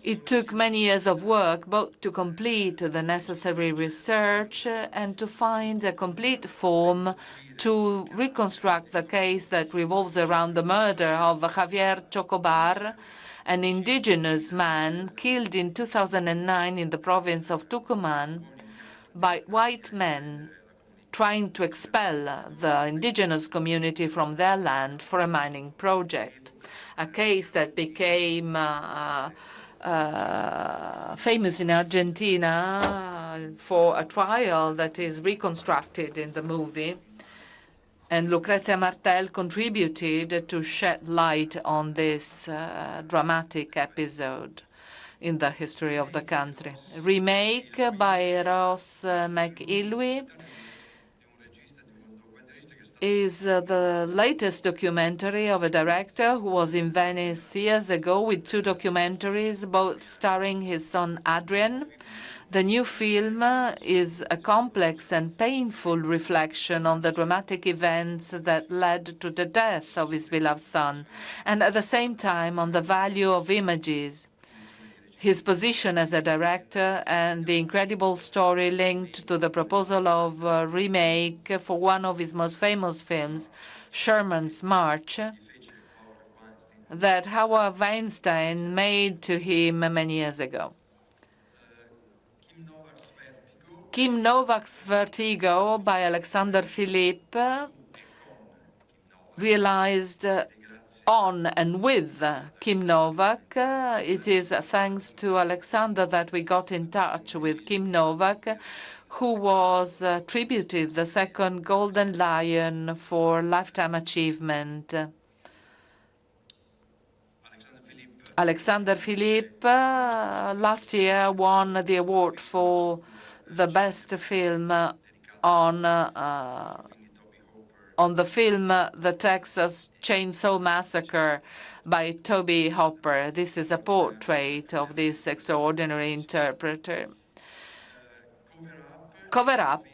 It took many years of work, both to complete the necessary research and to find a complete form to reconstruct the case that revolves around the murder of Javier Chocobar, an indigenous man killed in 2009 in the province of Tucumán by white men trying to expel the indigenous community from their land for a mining project, a case that became famous in Argentina for a trial that is reconstructed in the movie. And Lucrezia Martel contributed to shed light on this dramatic episode in the history of the country. Remake by Ross McIlwee is the latest documentary of a director who was in Venice years ago with 2 documentaries, both starring his son Adrian. The new film is a complex and painful reflection on the dramatic events that led to the death of his beloved son, and at the same time on the value of images, his position as a director, and the incredible story linked to the proposal of a remake for one of his most famous films, Sherman's March, that Howard Weinstein made to him many years ago. Kim Novak's Vertigo by Alexander Philippe, realized on and with Kim Novak. It is thanks to Alexander that we got in touch with Kim Novak, who was attributed the second Golden Lion for Lifetime Achievement. Alexander Philippe last year won the award for the best film on the film The Texas Chainsaw Massacre by Toby Hopper. This is a portrait of this extraordinary interpreter. Cover Up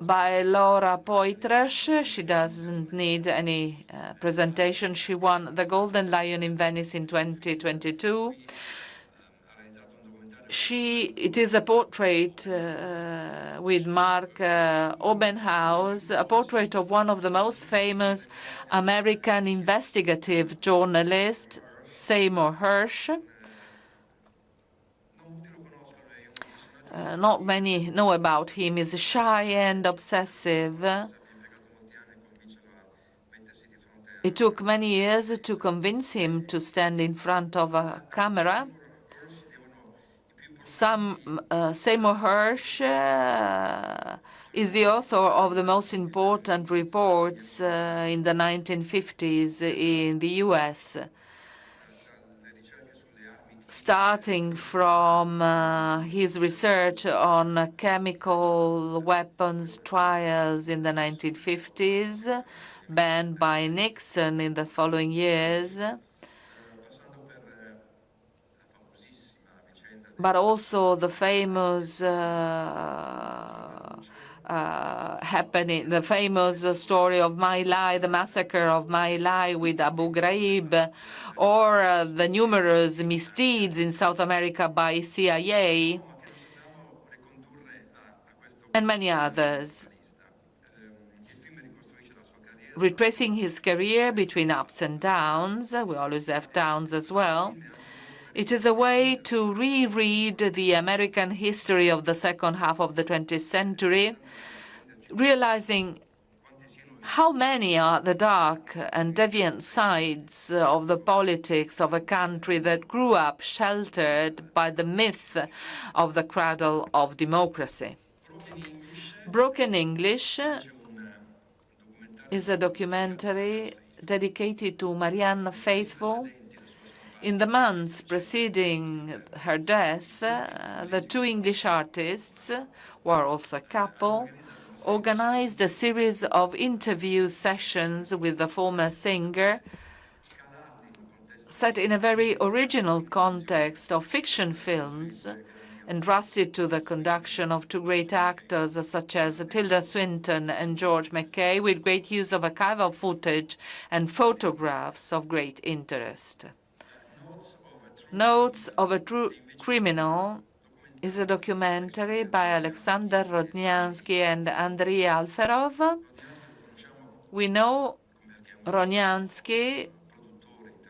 by Laura Poitras. She doesn't need any presentation. She won the Golden Lion in Venice in 2022. It is a portrait with Mark Obenhaus, a portrait of one of the most famous American investigative journalists, Seymour Hersh. Not many know about him. He's shy and obsessive. It took many years to convince him to stand in front of a camera. Seymour Hersh is the author of the most important reports in the 1950s in the U.S., starting from his research on chemical weapons trials in the 1950s, banned by Nixon in the following years, but also the famous the famous story of My Lai, the massacre of My Lai with Abu Ghraib, or the numerous misdeeds in South America by CIA, and many others. Retracing his career between ups and downs, we always have downs as well, it is a way to reread the American history of the second half of the 20th century, realizing how many are the dark and deviant sides of the politics of a country that grew up sheltered by the myth of the cradle of democracy. Broken English is a documentary dedicated to Marianne Faithfull. In the months preceding her death, the 2 English artists, who are also a couple, organized a series of interview sessions with the former singer, set in a very original context of fiction films, entrusted to the conduction of 2 great actors such as Tilda Swinton and George McKay, with great use of archival footage and photographs of great interest. Notes of a True Criminal is a documentary by Alexander Rodnyansky and Andrei Alferov. We know Rodnyansky,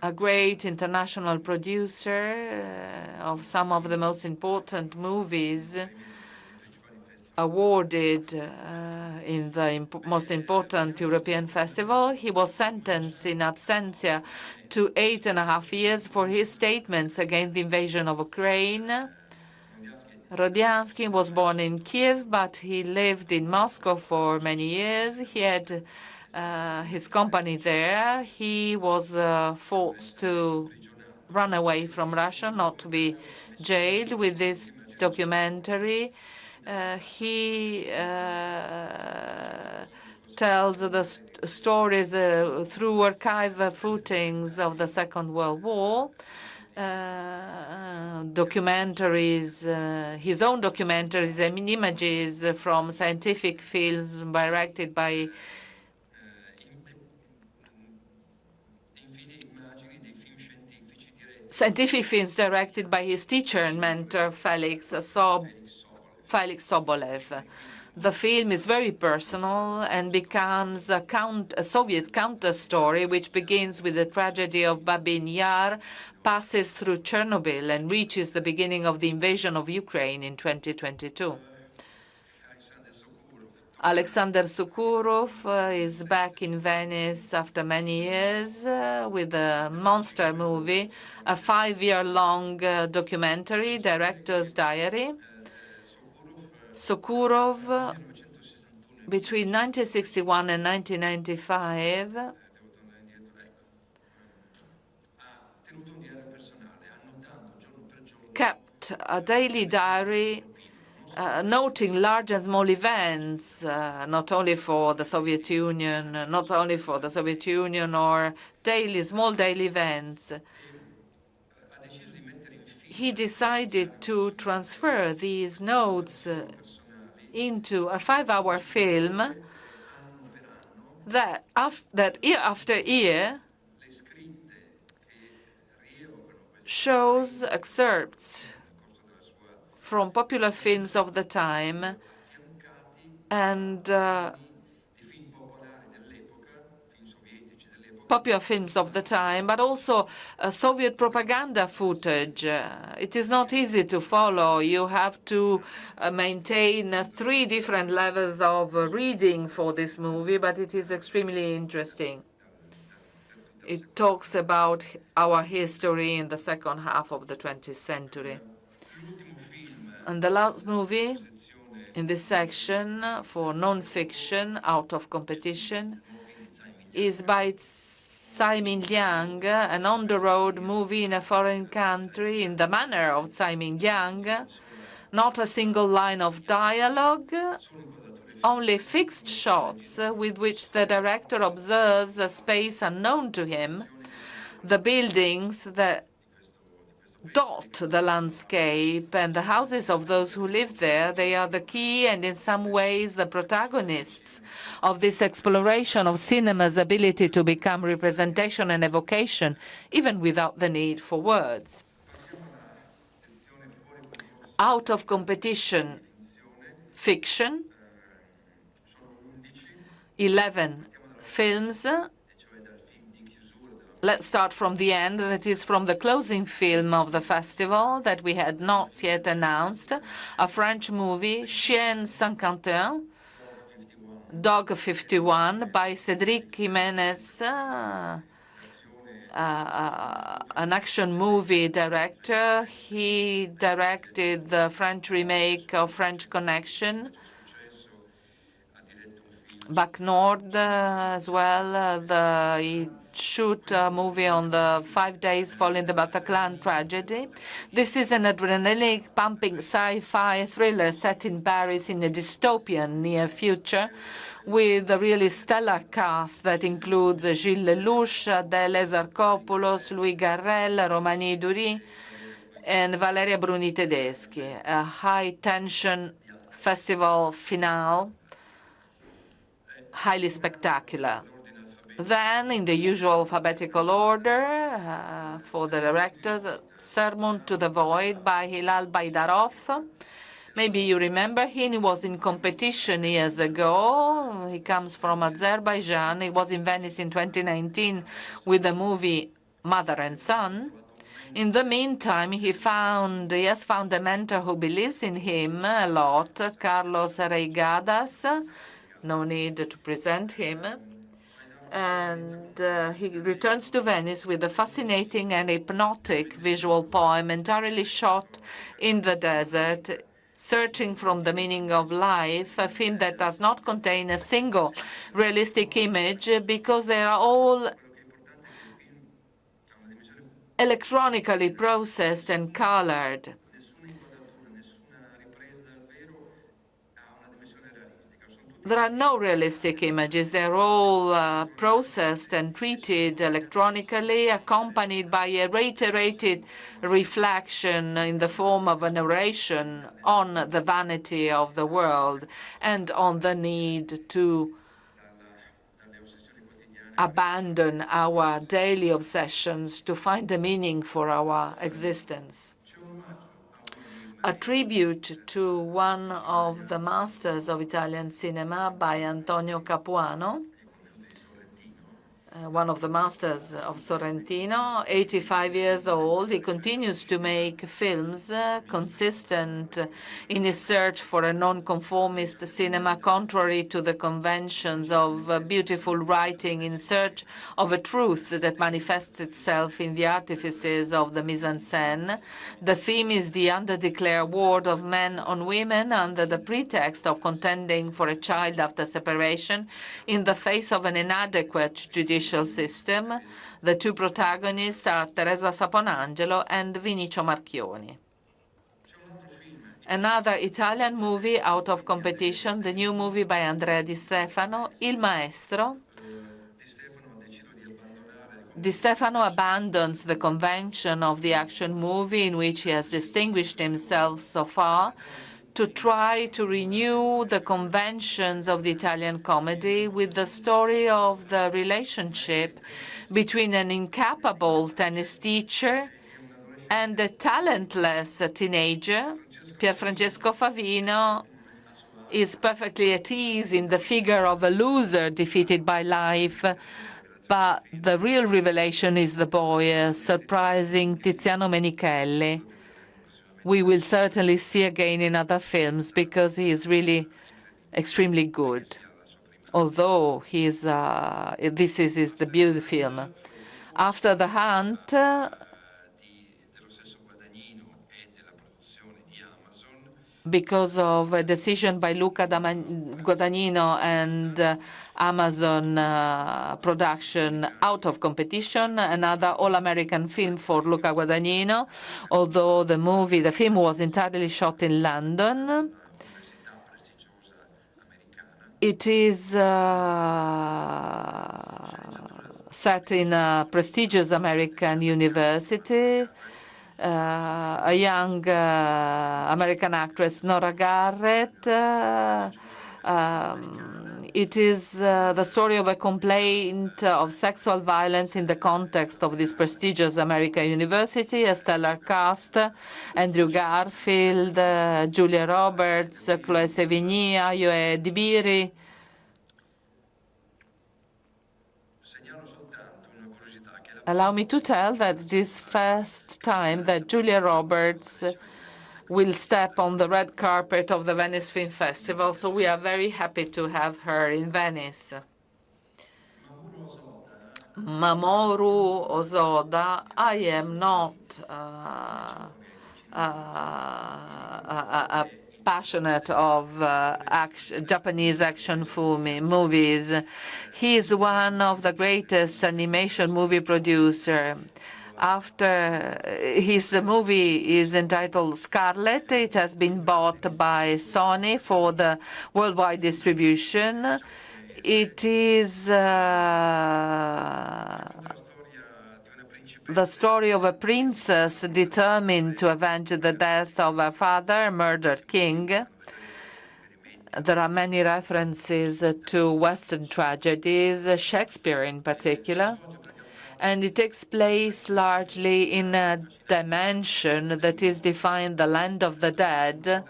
a great international producer of some of the most important movies awarded in the most important European festival. He was sentenced in absentia to 8.5 years for his statements against the invasion of Ukraine. Rodiansky was born in Kiev, but he lived in Moscow for many years. He had his company there. He was forced to run away from Russia, not to be jailed. With this documentary, he tells the stories through archive footings of the Second World War. Documentaries, his own documentaries and images from scientific films directed by his teacher and mentor, Felix Sobolev. The film is very personal and becomes a Soviet counter-story, which begins with the tragedy of Babin Yar, passes through Chernobyl, and reaches the beginning of the invasion of Ukraine in 2022. Alexander Sokurov is back in Venice after many years with a monster movie, a 5-year-long documentary, Director's Diary. Sokurov, between 1961 and 1995, kept a daily diary noting large and small events, not only for the Soviet Union, or small daily events. He decided to transfer these notes into a 5-hour film that year after year shows excerpts from popular films of the time and popular films of the time, but also Soviet propaganda footage. It is not easy to follow. You have to maintain 3 different levels of reading for this movie, but it is extremely interesting. It talks about our history in the second half of the 20th century. And the last movie in this section for non-fiction, out of competition, is by Tsai Ming Liang, an on-the-road movie in a foreign country in the manner of Tsai Ming Liang. Not a single line of dialogue, only fixed shots with which the director observes a space unknown to him, the buildings that dot the landscape and the houses of those who live there. They are the key and in some ways the protagonists of this exploration of cinema's ability to become representation and evocation, even without the need for words. Out of competition, fiction, 11 films. Let's start from the end. That is from the closing film of the festival that we had not yet announced, a French movie, Chien 51, Dog 51, by Cédric Jiménez, an action movie director. He directed the French remake of French Connection, Bac Nord as well. He shoot a movie on the 5 days following the Bataclan tragedy. This is an adrenaline-pumping sci-fi thriller set in Paris in a dystopian near future, with a really stellar cast that includes Gilles Lelouch, Adèle Exarchopoulos, Louis Garrel, Romani Dury, and Valeria Bruni Tedeschi. A high-tension festival finale, highly spectacular. Then, in the usual alphabetical order, for the directors, Sermon to the Void by Hilal Baydarov. Maybe you remember him. He was in competition years ago. He comes from Azerbaijan. He was in Venice in 2019 with the movie Mother and Son. In the meantime, he has found a mentor who believes in him a lot, Carlos Reigadas. No need to present him. And he returns to Venice with a fascinating and hypnotic visual poem entirely shot in the desert Searching from the Meaning of Life, a film that does not contain a single realistic image because they are all electronically processed and colored. There are no realistic images. They're all processed and treated electronically, accompanied by a reiterated reflection in the form of a narration on the vanity of the world and on the need to abandon our daily obsessions to find a meaning for our existence. A tribute to one of the masters of Italian cinema by Antonio Capuano, one of the masters of Sorrentino, 85 years old. He continues to make films consistent in his search for a non-conformist cinema, contrary to the conventions of beautiful writing, in search of a truth that manifests itself in the artifices of the mise-en-scène. The theme is the undeclared war of men on women under the pretext of contending for a child after separation in the face of an inadequate judicial system. The two protagonists are Teresa Saponangelo and Vinicio Marchioni. Another Italian movie out of competition, the new movie by Andrea Di Stefano, Il Maestro. Di Stefano abandons the convention of the action movie in which he has distinguished himself so far to try to renew the conventions of the Italian comedy with the story of the relationship between an incapable tennis teacher and a talentless teenager. Pierfrancesco Favino is perfectly at ease in the figure of a loser defeated by life, but the real revelation is the boy, surprising Tiziano Menichelli. We will certainly see again in other films because he is really extremely good. Although this is his debut film. After The Hunt, because of a decision by Luca Guadagnino and Amazon production out of competition, another all-American film for Luca Guadagnino, although the film was entirely shot in London. It is set in a prestigious American university. A young American actress, Nora Garrett. It is the story of a complaint of sexual violence in the context of this prestigious American university. A stellar cast: Andrew Garfield, Julia Roberts, Chloe Sevigny, Ayo Edibiri. Allow me to tell that this first time that Julia Roberts will step on the red carpet of the Venice Film Festival, so we are very happy to have her in Venice. Mamoru Osoda, I am not passionate of Japanese action movies. He is one of the greatest animation movie producer. After his movie is entitled Scarlet, it has been bought by Sony for the worldwide distribution. It is the story of a princess determined to avenge the death of her father, a murdered king. There are many references to Western tragedies, Shakespeare in particular, and it takes place largely in a dimension that is defined the land of the dead,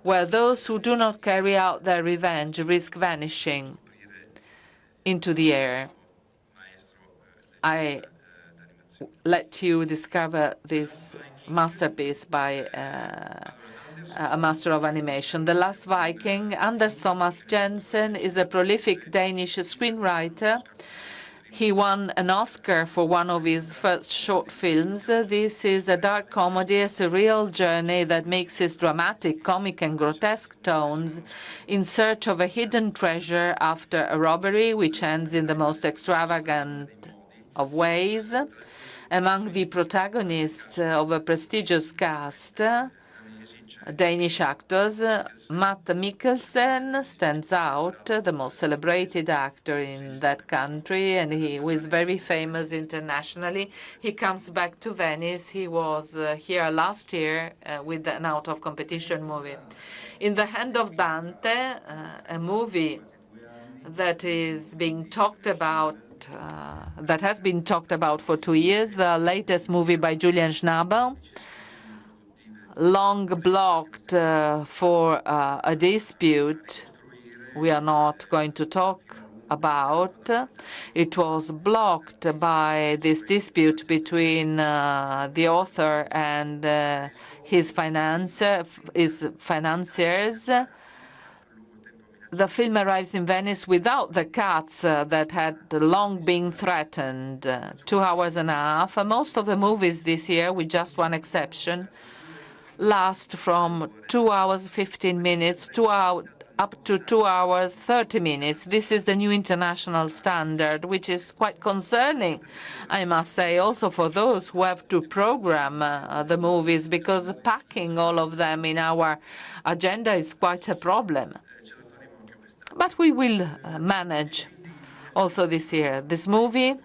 where those who do not carry out their revenge risk vanishing into the air. I let you discover this masterpiece by a master of animation. The Last Viking. Anders Thomas Jensen is a prolific Danish screenwriter He won an Oscar for one of his first short films. This is a dark comedy, a surreal journey that mixes dramatic, comic, and grotesque tones in search of a hidden treasure after a robbery which ends in the most extravagant of ways. Among the protagonists of a prestigious cast, Danish actors, Matt Mikkelsen stands out, the most celebrated actor in that country, and he was very famous internationally. He comes back to Venice. He was here last year with an out-of-competition movie. In the Hand of Dante, a movie that is being talked about, that has been talked about for 2 years, the latest movie by Julian Schnabel, long blocked for a dispute we are not going to talk about. It was blocked by this dispute between the author and his financiers. The film arrives in Venice without the cuts that had long been threatened. 2 hours and a half. Most of the movies this year, with just one exception, last from 2 hours 15 minutes up to 2 hours 30 minutes. This is the new international standard, which is quite concerning, I must say, also for those who have to program the movies, because packing all of them in our agenda is quite a problem. But we will manage also this year. This movie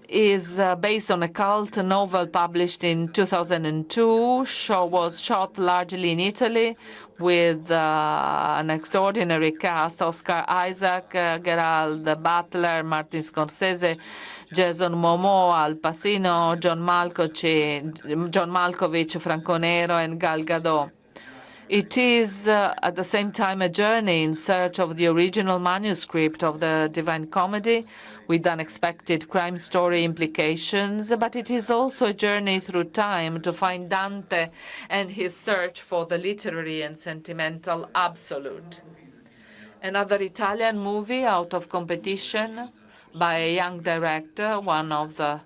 is based on a cult novel published in 2002. Was shot largely in Italy with an extraordinary cast: Oscar Isaac, Gerald Butler, Martin Scorsese, Jason Momoa, Al Pacino, John Malkovich, Franco Nero, and Gal Gadot. It is at the same time a journey in search of the original manuscript of the Divine Comedy with unexpected crime story implications, but it is also a journey through time to find Dante and his search for the literary and sentimental absolute. Another Italian movie out of competition by a young director, one of the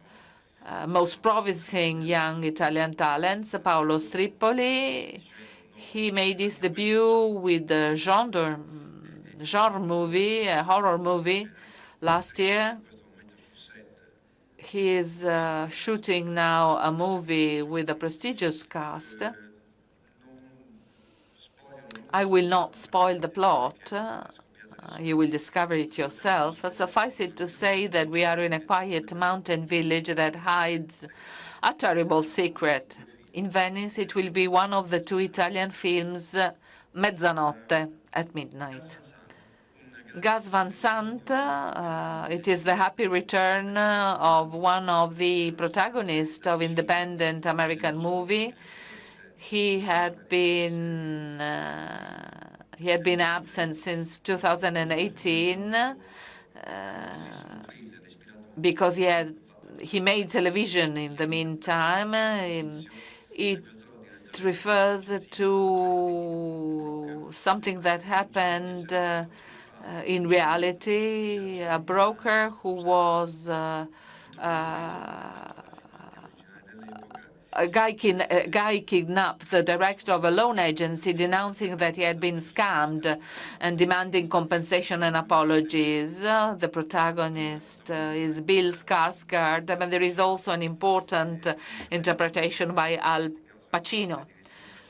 most promising young Italian talents, Paolo Stripoli. He made his debut with the genre movie, a horror movie, last year. He is shooting now a movie with a prestigious cast. I will not spoil the plot. You will discover it yourself. Suffice it to say that we are in a quiet mountain village that hides a terrible secret. In Venice, it will be one of the 2 Italian films, Mezzanotte, at midnight. Gus Van Sant, it is the happy return of one of the protagonists of independent American movie. He had been absent since 2018 because he made television in the meantime. It refers to something that happened in reality. A broker who was a guy kidnapped the director of a loan agency, denouncing that he had been scammed and demanding compensation and apologies. The protagonist is Bill Skarsgård, but there is also an important interpretation by Al Pacino.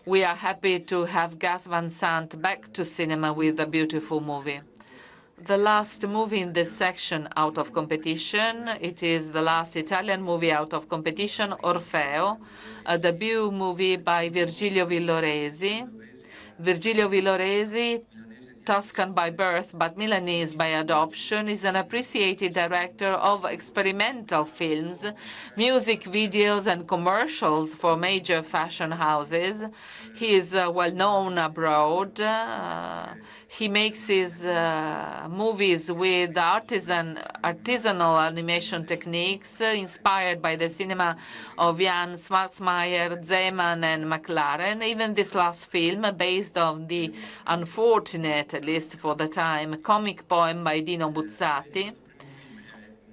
We are happy to have Gus Van Sant back to cinema with a beautiful movie. The last movie in this section out of competition, it is the last Italian movie out of competition, Orfeo, a debut movie by Virgilio Villoresi. Virgilio Villoresi, Tuscan by birth but Milanese by adoption, is an appreciated director of experimental films, music videos, and commercials for major fashion houses. He is well known abroad. He makes his movies with artisanal animation techniques inspired by the cinema of Jan Swartzmeyer, Zeman, and McLaren. Even this last film, based on the unfortunate, at least for the time, comic poem by Dino Buzzati,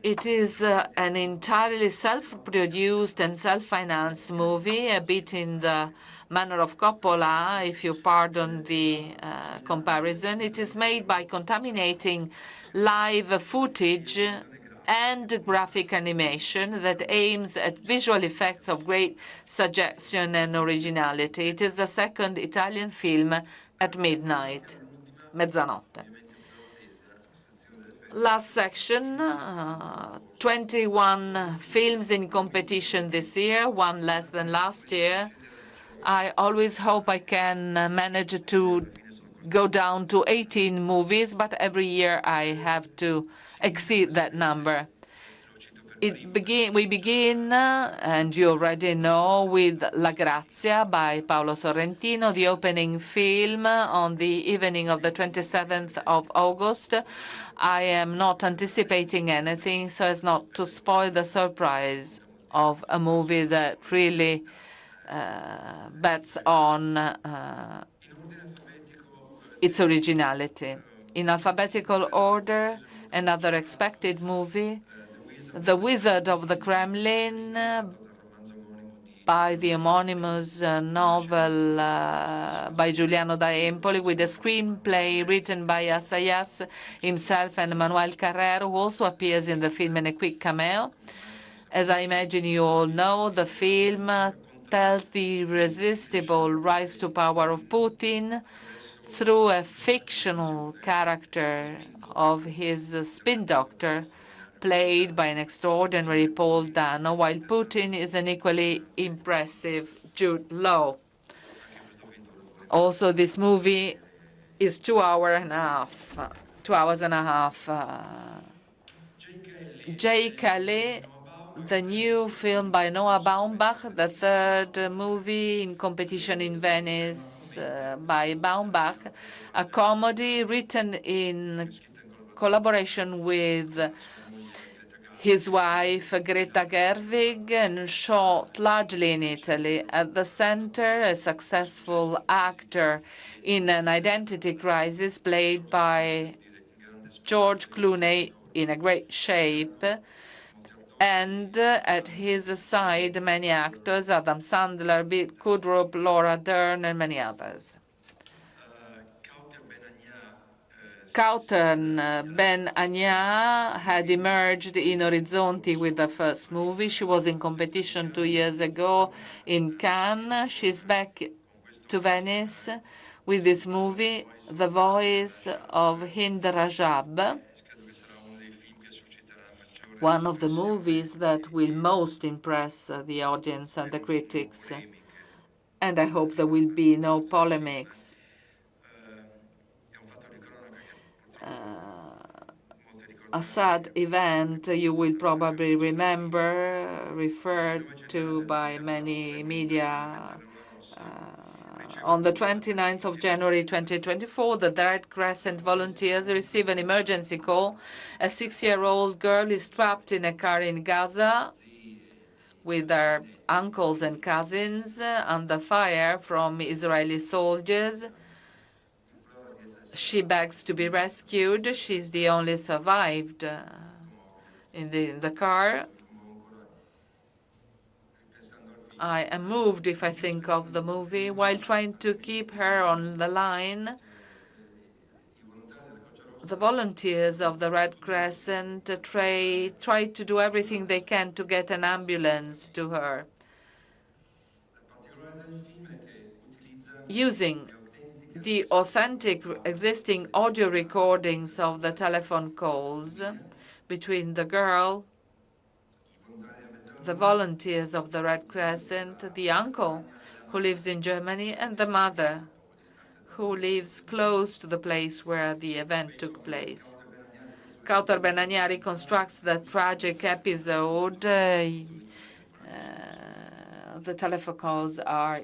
It is an entirely self-produced and self-financed movie, a bit in the manner of Coppola, if you pardon the comparison. It is made by contaminating live footage and graphic animation that aims at visual effects of great suggestion and originality. It is the second Italian film at midnight, mezzanotte. Last section, 21 films in competition this year, one less than last year. I always hope I can manage to go down to 18 movies, but every year I have to exceed that number. We begin, and you already know, with La Grazia by Paolo Sorrentino, the opening film on the evening of the 27th of August. I am not anticipating anything so as not to spoil the surprise of a movie that really bets on its originality. In alphabetical order, another expected movie, The Wizard of the Kremlin, by the homonymous novel by Giuliano da Empoli, with a screenplay written by Assayas himself and Manuel Carrero, who also appears in the film in a quick cameo. As I imagine you all know, the film tells the irresistible rise to power of Putin through a fictional character of his spin doctor, played by an extraordinary Paul Dano, while Putin is an equally impressive Jude Law. Also, this movie is 2 hours and a half. Jay Calais, the new film by Noah Baumbach, the third movie in competition in Venice by Baumbach, a comedy written in collaboration with his wife, Greta Gerwig, and shot largely in Italy. At the center, a successful actor in an identity crisis played by George Clooney, in a great shape, and at his side, many actors, Adam Sandler, Bill Kudrup, Laura Dern, and many others. Kauter Ben Anya had emerged in Orizzonti with the first movie. She was in competition 2 years ago in Cannes. She's back to Venice with this movie, The Voice of Hind Rajab, one of the movies that will most impress the audience and the critics. And I hope there will be no polemics. A sad event you will probably remember, referred to by many media. On the 29th of January 2024, the Red Crescent volunteers receive an emergency call. A 6-year-old girl is trapped in a car in Gaza with her uncles and cousins under fire from Israeli soldiers. She begs to be rescued. She's the only survived in the car. I am moved if I think of the movie. While trying to keep her on the line, the volunteers of the Red Crescent try to do everything they can to get an ambulance to her, using the authentic existing audio recordings of the telephone calls between the girl, the volunteers of the Red Crescent, the uncle who lives in Germany, and the mother who lives close to the place where the event took place. Kauter Benania reconstructs the tragic episode. The telephone calls are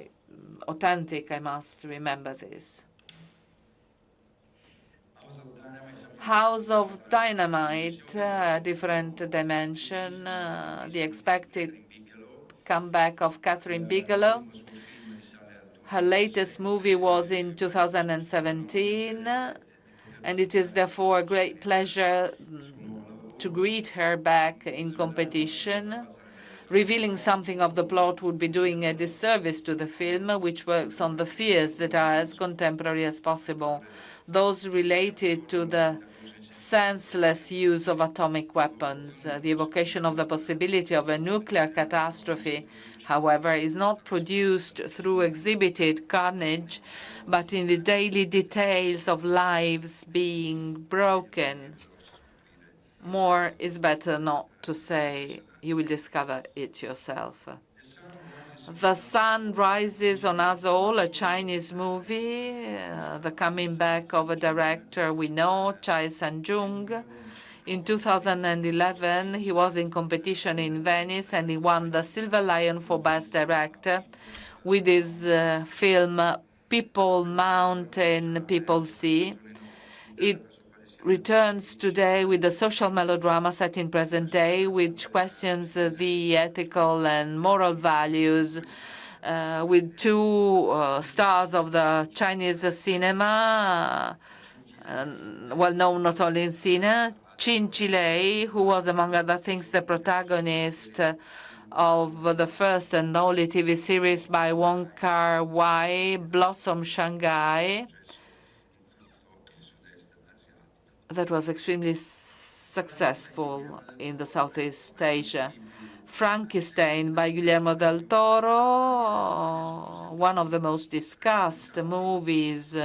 authentic, I must remember this. House of Dynamite, different dimension, the expected comeback of Catherine Bigelow. Her latest movie was in 2017, and it is therefore a great pleasure to greet her back in competition. Revealing something of the plot would be doing a disservice to the film, which works on the fears that are as contemporary as possible, those related to the senseless use of atomic weapons. The evocation of the possibility of a nuclear catastrophe, however, is not produced through exhibited carnage, but in the daily details of lives being broken. More is better not to say. You will discover it yourself. The Sun Rises on Us All, a Chinese movie, the coming back of a director we know, Chai San-jung. In 2011, he was in competition in Venice, and he won the Silver Lion for Best Director with his film People Mountain, People Sea. It returns today with a social melodrama set in present day, which questions the ethical and moral values with two stars of the Chinese cinema, well known not only in cinema, Qin Chilei, who was, among other things, the protagonist of the first and only TV series by Wong Kar-wai, Blossom Shanghai, that was extremely successful in the Southeast Asia. Frankenstein by Guillermo del Toro, one of the most discussed movies.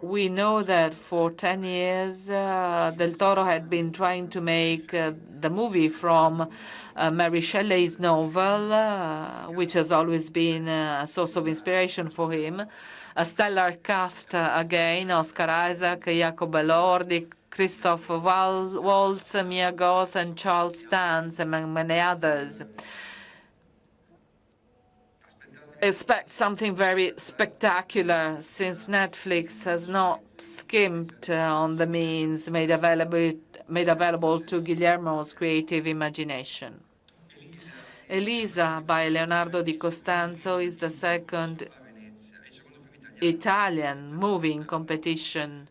We know that for 10 years, Del Toro had been trying to make the movie from Mary Shelley's novel, which has always been a source of inspiration for him. A stellar cast again: Oscar Isaac, Jacob Elordi, Christoph Waltz, Mia Goth, and Charles Dance, among many others. Expect something very spectacular, since Netflix has not skimped on the means made available to Guillermo's creative imagination. Elisa by Leonardo di Costanzo is the second Italian movie in competition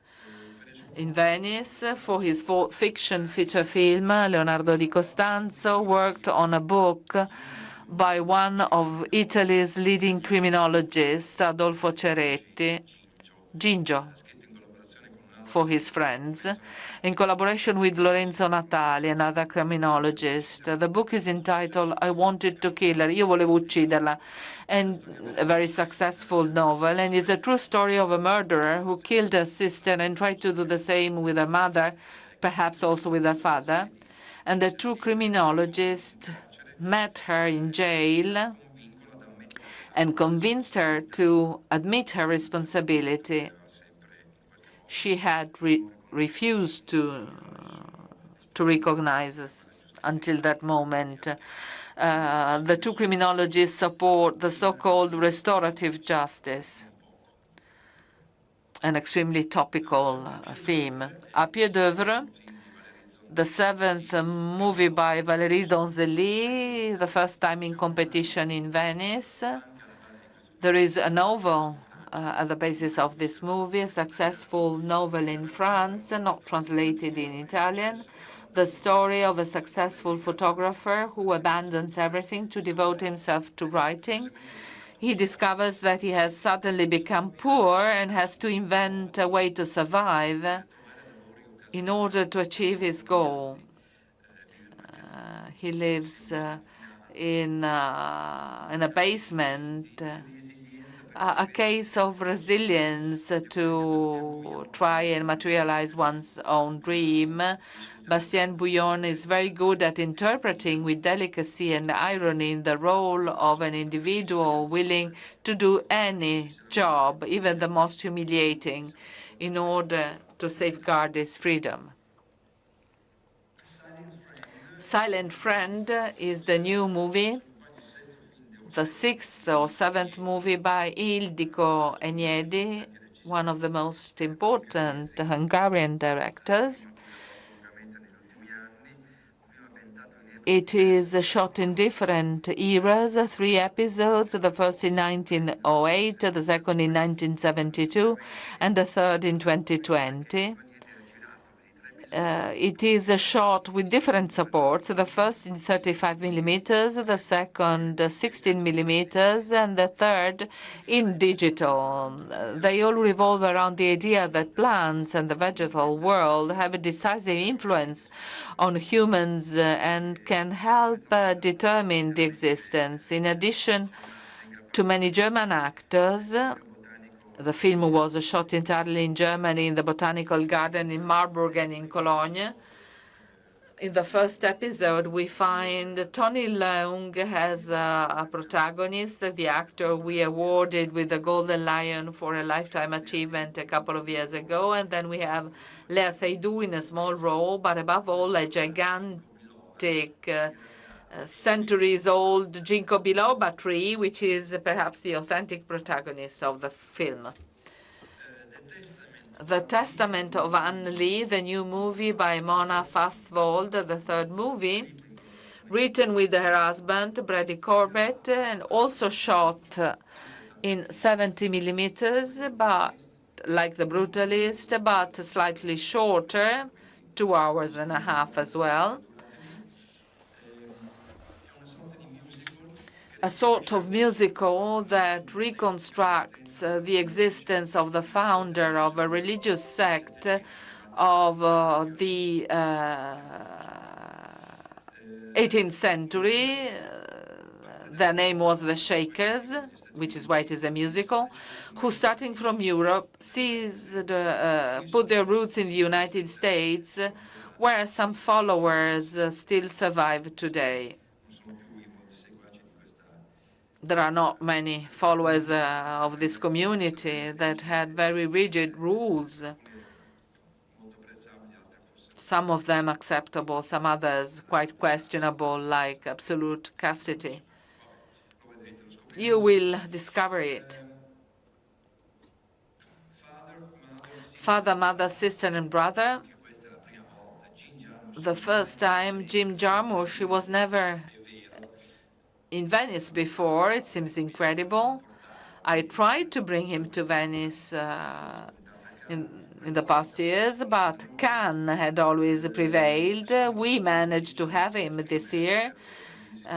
in Venice. For his fiction feature film, Leonardo di Costanzo worked on a book by one of Italy's leading criminologists, Adolfo Ceretti, Gingio, for his friends, in collaboration with Lorenzo Natali, another criminologist. The book is entitled I Wanted to Kill Her, Io volevo ucciderla, and a very successful novel, and is a true story of a murderer who killed her sister and tried to do the same with her mother, perhaps also with her father. And the true criminologist met her in jail and convinced her to admit her responsibility. She had refused to recognize us until that moment. The two criminologists support the so-called restorative justice, an extremely topical theme. A pied d'oeuvre, the seventh movie by Valérie Donzelli, the first time in competition in Venice. There is a novel at the basis of this movie, a successful novel in France, not translated in Italian, the story of a successful photographer who abandons everything to devote himself to writing. He discovers that he has suddenly become poor and has to invent a way to survive in order to achieve his goal. He lives in a basement, a case of resilience to try and materialize one's own dream. Bastien Bouillon is very good at interpreting with delicacy and irony the role of an individual willing to do any job, even the most humiliating, in order to safeguard his freedom. Silent Friend is the new movie, the sixth or seventh movie by Ildiko Enyedi, one of the most important Hungarian directors. It is shot in different eras, 3 episodes, the first in 1908, the second in 1972, and the third in 2020. It is a shot with different supports, the first in 35 millimeters, the second 16 millimeters, and the third in digital. They all revolve around the idea that plants and the vegetal world have a decisive influence on humans and can help determine the existence. In addition to many German actors, the film was shot entirely in Germany, in the Botanical Garden in Marburg and in Cologne. In the first episode, we find Tony Leung as a protagonist, the actor we awarded with the Golden Lion for a Lifetime Achievement a couple of years ago. And then we have Lea Seydoux in a small role, but above all, a gigantic centuries-old ginkgo biloba tree, which is perhaps the authentic protagonist of the film. The Testament of Anne Lee, the new movie by Mona Fastvold, the third movie, written with her husband, Brady Corbett, and also shot in 70 millimeters, but like The Brutalist, but slightly shorter, 2 hours and a half as well. A sort of musical that reconstructs the existence of the founder of a religious sect of the 18th century. Their name was the Shakers, which is why it is a musical, who, starting from Europe, put their roots in the United States, where some followers still survive today. There are not many followers of this community that had very rigid rules, some of them acceptable, some others quite questionable, like absolute chastity. You will discover it. Father, mother, sister, and brother. The first time, Jim Jarmusch, he was never in Venice before. It seems incredible. I tried to bring him to Venice in the past years, but Cannes had always prevailed. We managed to have him this year.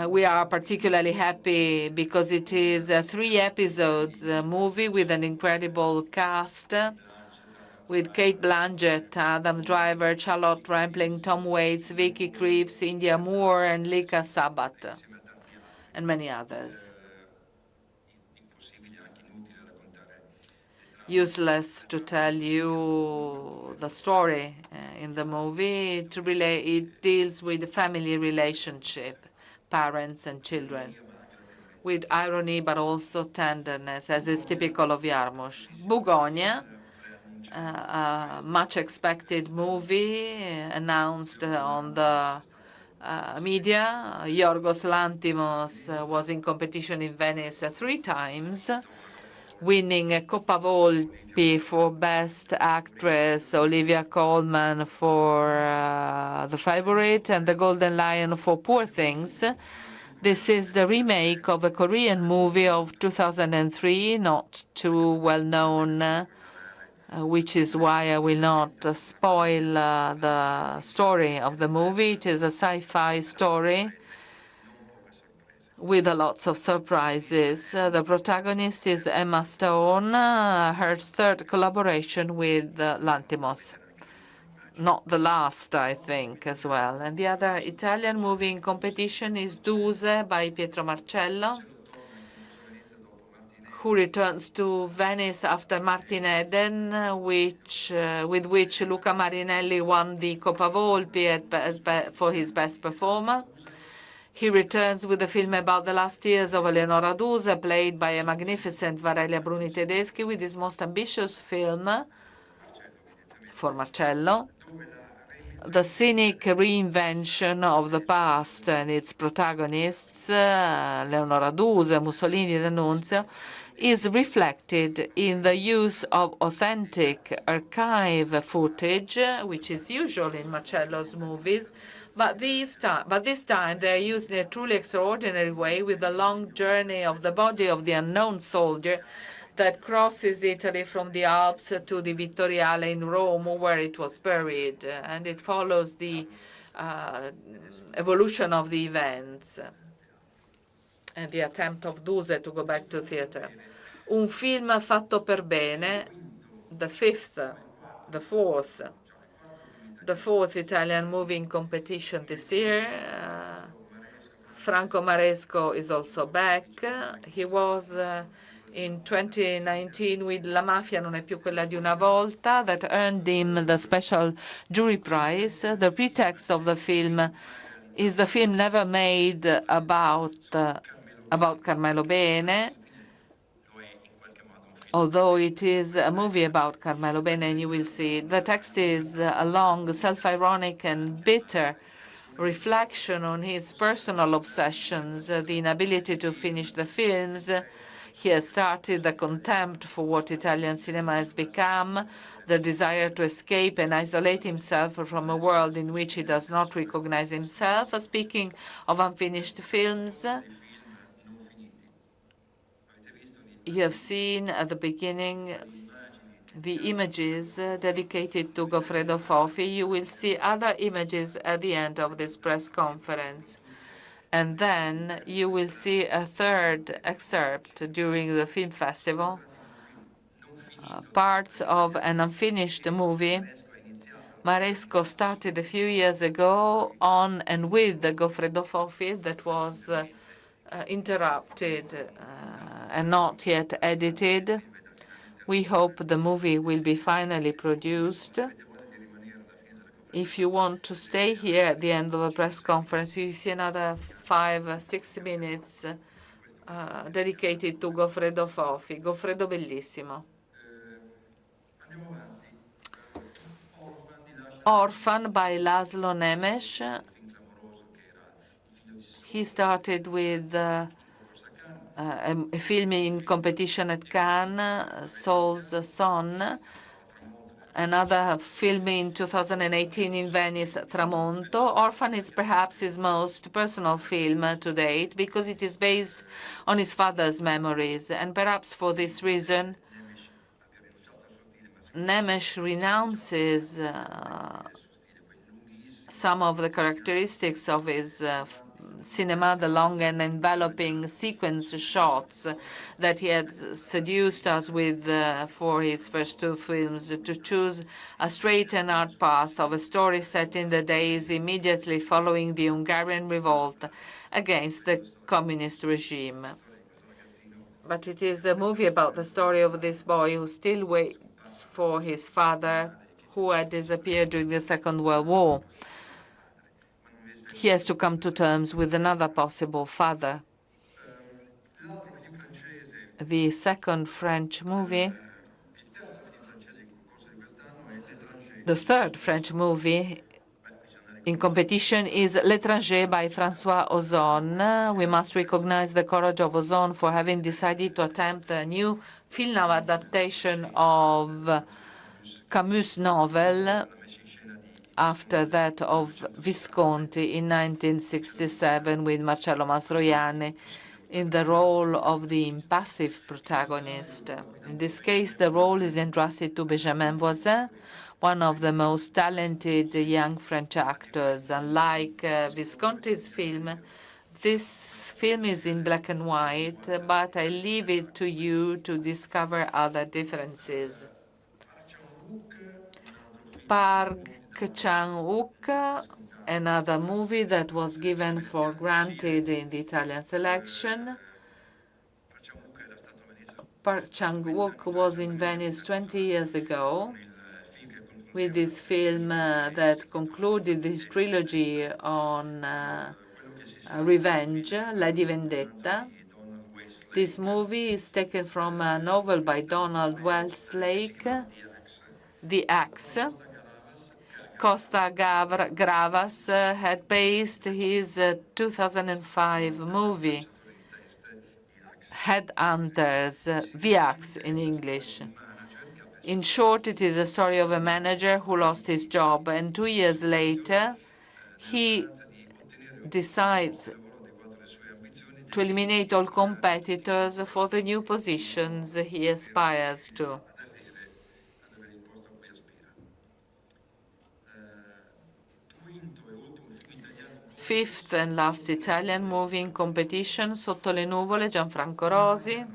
We are particularly happy because it is a 3 episodes movie with an incredible cast, with Kate Blanchett, Adam Driver, Charlotte Rampling, Tom Waits, Vicky Krieps, India Moore, and Lika Sabat, and many others. Useless to tell you the story in the movie. It deals with the family relationship, parents and children, with irony but also tenderness, as is typical of Jarmusch. Bugonia, a much expected movie announced on the media. Yorgos Lanthimos was in competition in Venice 3 times, winning a Coppa Volpi for Best Actress, Olivia Colman for The Favorite, and the Golden Lion for Poor Things. This is the remake of a Korean movie of 2003, not too well known, which is why I will not spoil the story of the movie. It is a sci-fi story with lots of surprises. The protagonist is Emma Stone, her 3rd collaboration with Lanthimos. Not the last, I think, as well. And the other Italian movie in competition is Duse by Pietro Marcello, who returns to Venice after Martin Eden, with which Luca Marinelli won the Coppa Volpi for his best performer. He returns with a film about the last years of Eleonora Duse, played by a magnificent Varelia Bruni Tedeschi, with his most ambitious film for Marcello, the cynic reinvention of the past and its protagonists, Leonora Duse, Mussolini, D'Annunzio, is reflected in the use of authentic archive footage, which is usual in Marcello's movies, but this time they are used in a truly extraordinary way, with the long journey of the body of the unknown soldier that crosses Italy from the Alps to the Vittoriale in Rome, where it was buried, and it follows the evolution of the events and the attempt of Duse to go back to theater. Un film fatto per bene, the fourth Italian movie in competition this year. Franco Maresco is also back. He was in 2019 with La Mafia non è più quella di una volta, that earned him the special jury prize. The pretext of the film is the film never made about Carmelo Bene, although it is a movie about Carmelo Bene, and you will see. The text is a long, self-ironic and bitter reflection on his personal obsessions, the inability to finish the films. He has started the contempt for what Italian cinema has become, the desire to escape and isolate himself from a world in which he does not recognize himself. Speaking of unfinished films, you have seen at the beginning the images dedicated to Goffredo Fofi. You will see other images at the end of this press conference. And then you will see a third excerpt during the film festival, parts of an unfinished movie. Maresco started a few years ago on and with the Goffredo Fofi that was interrupted and not yet edited. We hope the movie will be finally produced. If you want to stay here at the end of the press conference, you see another 5-6 minutes dedicated to Goffredo Fofi. Goffredo bellissimo. Orphan by Laszlo Nemes. He started with a film in competition at Cannes, Saul's Son. Another film in 2018 in Venice, Tramonto. Orphan is perhaps his most personal film to date because it is based on his father's memories. And perhaps for this reason, Nemes renounces some of the characteristics of his cinema, the long and enveloping sequence shots that he had seduced us with for his first two films, to choose a straight and hard path of a story set in the days immediately following the Hungarian revolt against the communist regime. But it is a movie about the story of this boy who still waits for his father, who had disappeared during the Second World War. He has to come to terms with another possible father. The second French movie, the third French movie in competition is L'Étranger by François Ozon. We must recognize the courage of Ozon for having decided to attempt a new film adaptation of Camus' novel after that of Visconti in 1967 with Marcello Mastroianni in the role of the impassive protagonist. In this case, the role is entrusted to Benjamin Voisin, one of the most talented young French actors. Unlike Visconti's film, this film is in black and white, but I leave it to you to discover other differences. Park Chan-wook, another movie that was given for granted in the Italian selection. Park Chan-wook was in Venice 20 years ago with this film that concluded his trilogy on revenge, Lady Vendetta. This movie is taken from a novel by Donald Westlake, The Axe. Costa Gavras had based his 2005 movie, Headhunters, The Axe in English. In short, it is a story of a manager who lost his job, and 2 years later, he decides to eliminate all competitors for the new positions he aspires to. Fifth and last Italian movie in competition, Sotto le nuvole, Gianfranco Rosi.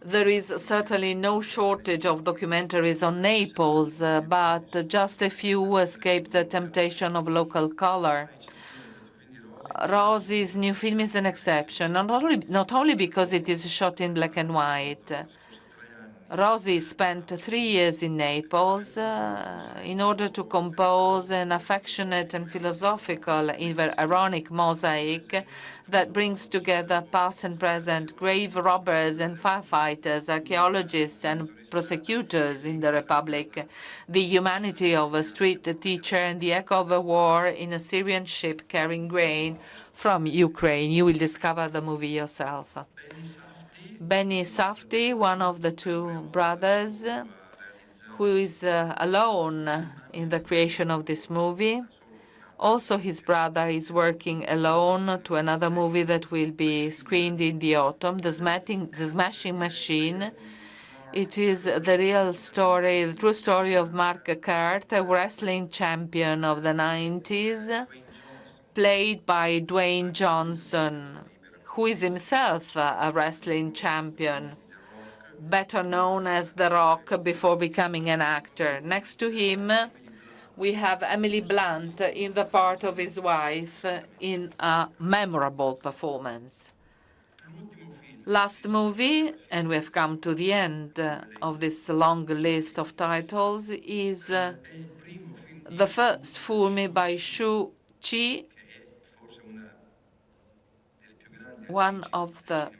There is certainly no shortage of documentaries on Naples, but just a few escape the temptation of local color. Rosi's new film is an exception, not only because it is shot in black and white. Rosi spent 3 years in Naples in order to compose an affectionate and philosophical, even ironic mosaic that brings together past and present grave robbers and firefighters, archaeologists and prosecutors in the Republic, the humanity of a street teacher and the echo of a war in a Syrian ship carrying grain from Ukraine. You will discover the movie yourself. Benny Safdie, one of the two brothers, who is alone in the creation of this movie. Also, his brother is working alone to another movie that will be screened in the autumn, The Smashing Machine. It is the real story, the true story of Mark Kurt, a wrestling champion of the 90s, played by Dwayne Johnson, who is himself a wrestling champion, better known as The Rock before becoming an actor. Next to him, we have Emily Blunt in the part of his wife in a memorable performance. Last movie, and we have come to the end of this long list of titles, is the first film by Shu Qi, one of the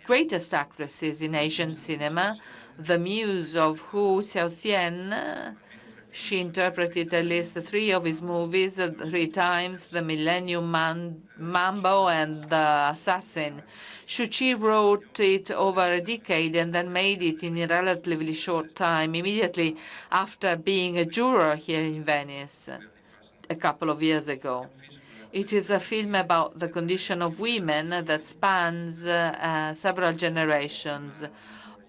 greatest actresses in Asian cinema, the muse of Hu Xiaoxian. She interpreted at least 3 of his movies 3 times, The Millennium Mambo and The Assassin. Shu Qi wrote it over a decade and then made it in a relatively short time, immediately after being a juror here in Venice a couple of years ago. It is a film about the condition of women that spans several generations.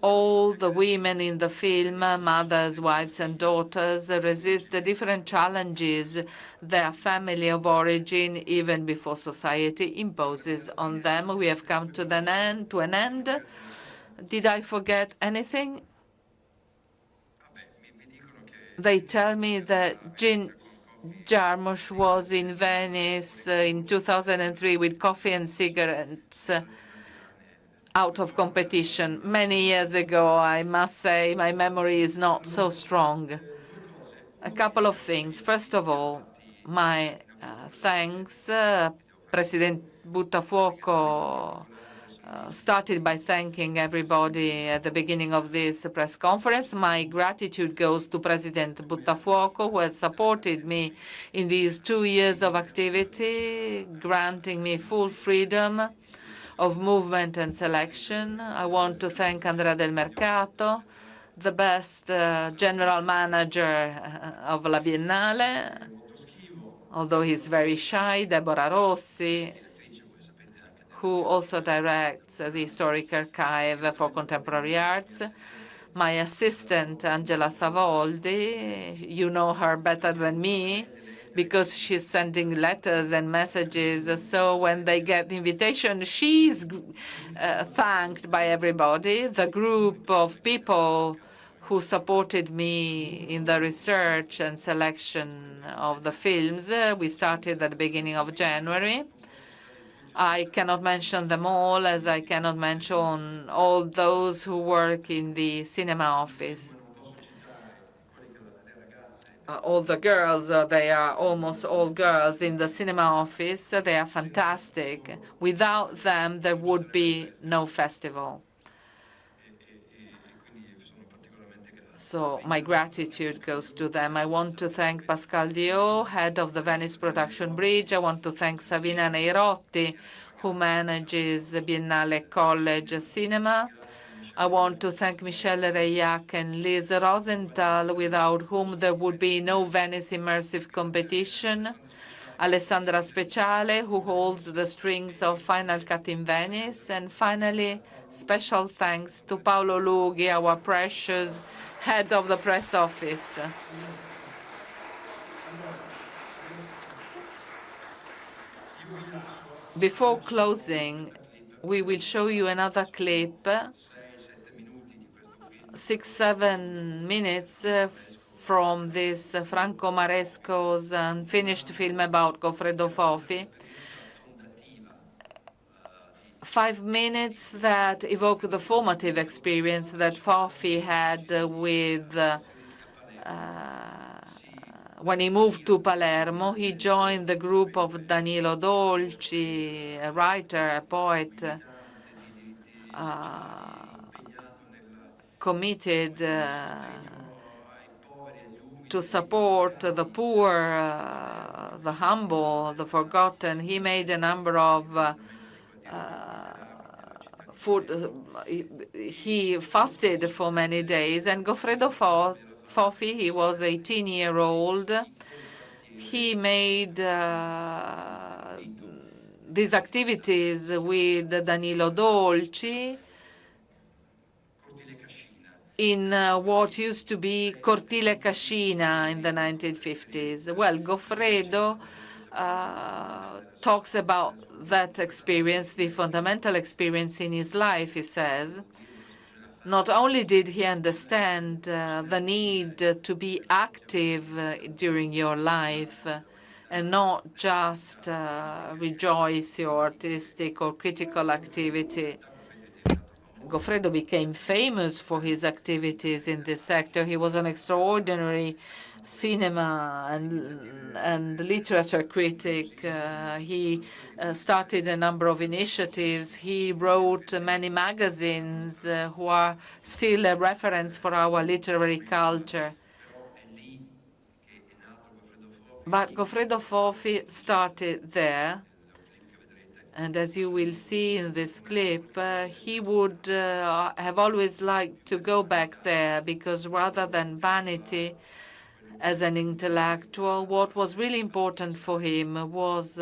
All the women in the film, mothers, wives, and daughters, resist the different challenges their family of origin, even before society, imposes on them. We have come to an end. Did I forget anything? They tell me that Jean Jarmusch was in Venice in 2003 with coffee and cigarettes out of competition. Many years ago, I must say, my memory is not so strong. A couple of things. First of all, my thanks. President Buttafuoco started by thanking everybody at the beginning of this press conference. My gratitude goes to President Buttafuoco, who has supported me in these 2 years of activity, granting me full freedom of movement and selection. I want to thank Andrea Del Mercato, the best general manager of La Biennale, although he's very shy, Deborah Rossi, who also directs the Historic Archive for Contemporary Arts, my assistant, Angela Savoldi. You know her better than me because she's sending letters and messages. So when they get the invitation, she's thanked by everybody. The group of people who supported me in the research and selection of the films, we started at the beginning of January. I cannot mention them all, as I cannot mention all those who work in the cinema office. All the girls, they are almost all girls in the cinema office. They are fantastic. Without them, there would be no festival. So my gratitude goes to them. I want to thank Pascal Dio, head of the Venice Production Bridge. I want to thank Savina Neirotti, who manages Biennale College Cinema. I want to thank Michelle Reillac and Liz Rosenthal, without whom there would be no Venice Immersive Competition. Alessandra Speciale, who holds the strings of Final Cut in Venice, and finally, special thanks to Paolo Lughi, our precious head of the press office. Before closing, we will show you another clip, 6-7 minutes from this Franco Maresco's unfinished film about Goffredo Fofi. 5 minutes that evoke the formative experience that Fofi had with when he moved to Palermo. He joined the group of Danilo Dolci, a writer, a poet, committed to support the poor, the humble, the forgotten. He made a number of he fasted for many days. And Goffredo Fofi, he was 18-year-old. He made these activities with Danilo Dolci in what used to be Cortile Cascina in the 1950s. Well, Goffredo talks about that experience, the fundamental experience in his life, he says. Not only did he understand the need to be active during your life and not just rejoice your artistic or critical activity. Goffredo became famous for his activities in this sector. He was an extraordinary cinema and literature critic. He started a number of initiatives. He wrote many magazines who are still a reference for our literary culture. But Goffredo Fofi started there. And as you will see in this clip, he would have always liked to go back there, because rather than vanity as an intellectual, what was really important for him was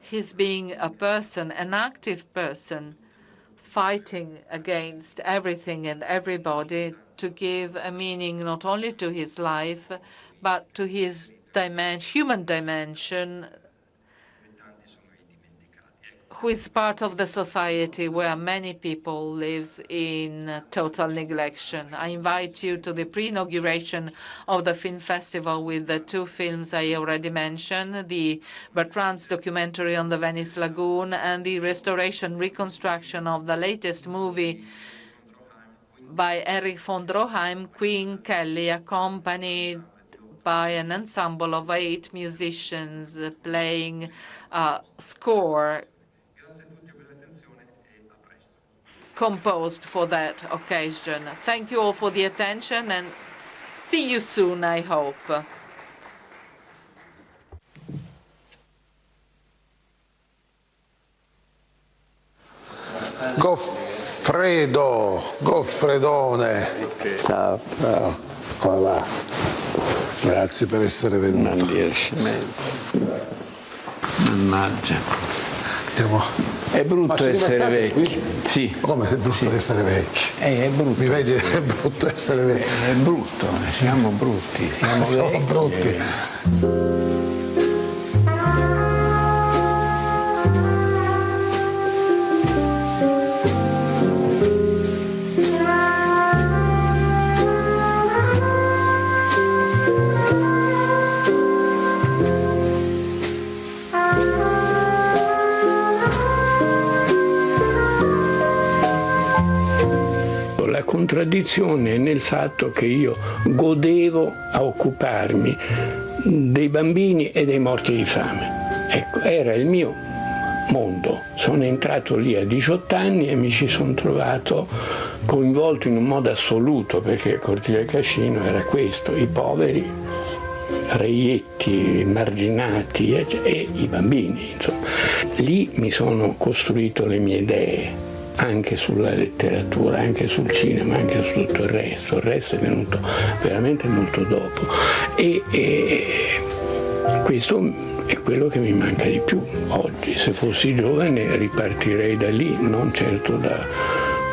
his being a person, an active person, fighting against everything and everybody to give a meaning not only to his life, but to his human dimension, who is part of the society where many people live in total neglection. I invite you to the pre-inauguration of the film festival with the 2 films I already mentioned, the Bertrand's documentary on the Venice Lagoon and the reconstruction of the latest movie by Erich von Stroheim, Queen Kelly, accompanied by an ensemble of 8 musicians playing score composed for that occasion. Thank you all for the attention, and see you soon, I hope. Goffredone. Ciao. Ciao. Come va? Grazie per essere venuto. Non dire scemenze. Mannaggia. È brutto essere vecchi. Sì. Come è brutto essere vecchi? È brutto. Mi vedi? È brutto essere vecchi. È brutto, siamo brutti. Siamo brutti. La contraddizione è nel fatto che io godevo a occuparmi dei bambini e dei morti di fame. Ecco, era il mio mondo. Sono entrato lì a 18 anni e mi ci sono trovato coinvolto in un modo assoluto, perché Cortile Cascino era questo: i poveri, reietti, marginati e i bambini, insomma. Lì mi sono costruito le mie idee, anche sulla letteratura, anche sul cinema, anche su tutto il resto. Il resto è venuto veramente molto dopo. Questo è quello che mi manca di più oggi. Se fossi giovane ripartirei da lì, non certo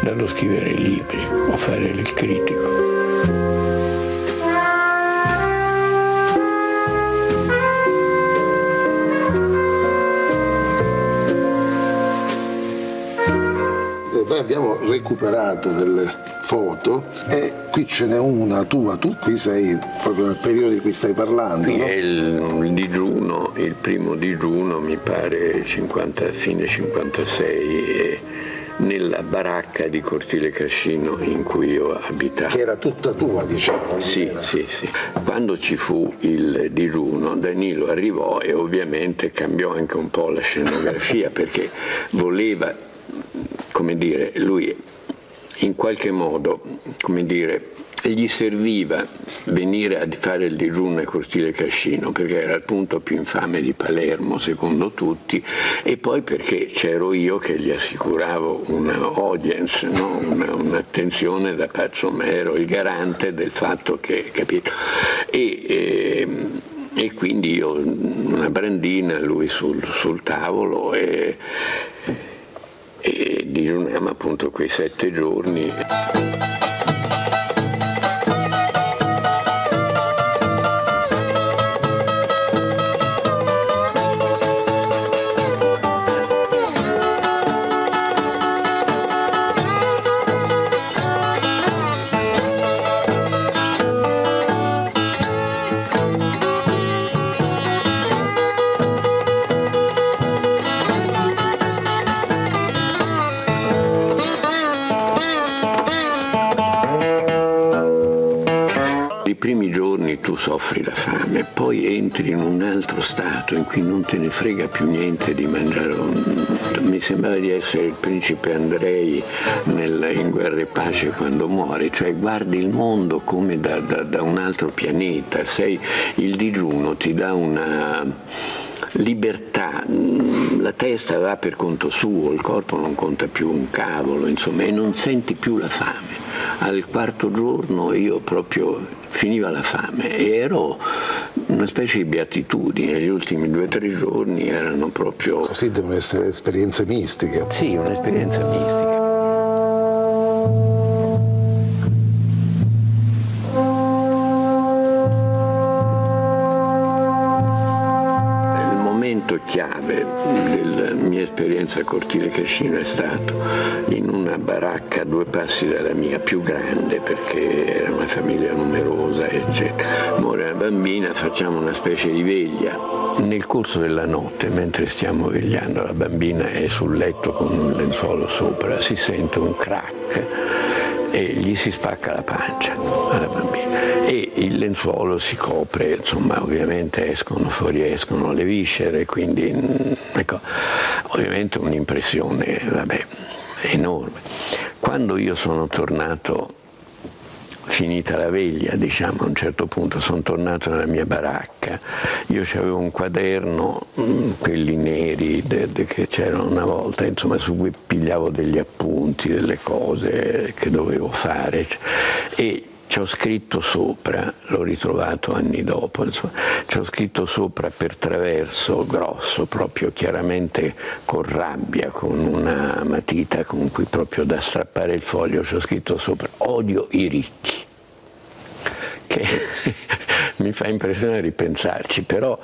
dallo scrivere libri o fare il critico. Noi abbiamo recuperato delle foto e qui ce n'è una tua, tu qui sei proprio nel periodo di cui stai parlando. Qui no? è il digiuno, il primo digiuno mi pare fine 56, nella baracca di Cortile Cascino in cui io abitavo. Che era tutta tua, diciamo. Sì. Quando ci fu il digiuno, Danilo arrivò e ovviamente cambiò anche un po' la scenografia perché voleva, come dire, lui in qualche modo, come dire, gli serviva venire a fare il digiuno a Cortile Cascino perché era il punto più infame di Palermo secondo tutti, e poi perché c'ero io che gli assicuravo una audience, no? Un'attenzione da pazzo, insomma ero il garante del fatto che, capito? E quindi io una brandina, lui sul tavolo e digiuniamo appunto quei 7 giorni. I primi giorni tu soffri la fame, poi entri in un altro stato in cui non te ne frega più niente di mangiare. Mi sembrava di essere il principe Andrei in Guerra e Pace quando muore, cioè guardi il mondo come da un altro pianeta. Il digiuno ti dà una libertà, la testa va per conto suo, il corpo non conta più un cavolo, insomma, e non senti più la fame. Al 4º giorno io proprio finiva la fame e ero una specie di beatitudine, gli ultimi 2 o 3 giorni erano proprio... Così devono essere esperienze mistiche. Sì, un'esperienza mistica. Chiave della mia esperienza a Cortile Cascino è stato in una baracca a 2 passi dalla mia, più grande perché era una famiglia numerosa eccetera. Muore una bambina, facciamo una specie di veglia. Nel corso della notte, mentre stiamo vegliando, la bambina è sul letto con un lenzuolo sopra, si sente un crack e gli si spacca la pancia alla bambina e il lenzuolo si copre, insomma ovviamente fuoriescono le viscere, quindi ecco, ovviamente un'impressione enorme. Quando io sono tornato, finita la veglia, diciamo, a un certo punto sono tornato nella mia baracca, io avevo un quaderno, quelli neri che c'erano una volta, insomma, su cui pigliavo degli appunti, delle cose che dovevo fare e ci ho scritto sopra, l'ho ritrovato anni dopo, insomma, ci ho scritto sopra per traverso grosso, proprio chiaramente con rabbia, con una matita con cui proprio da strappare il foglio, ci ho scritto sopra: odio i ricchi. Che mi fa impressione ripensarci, però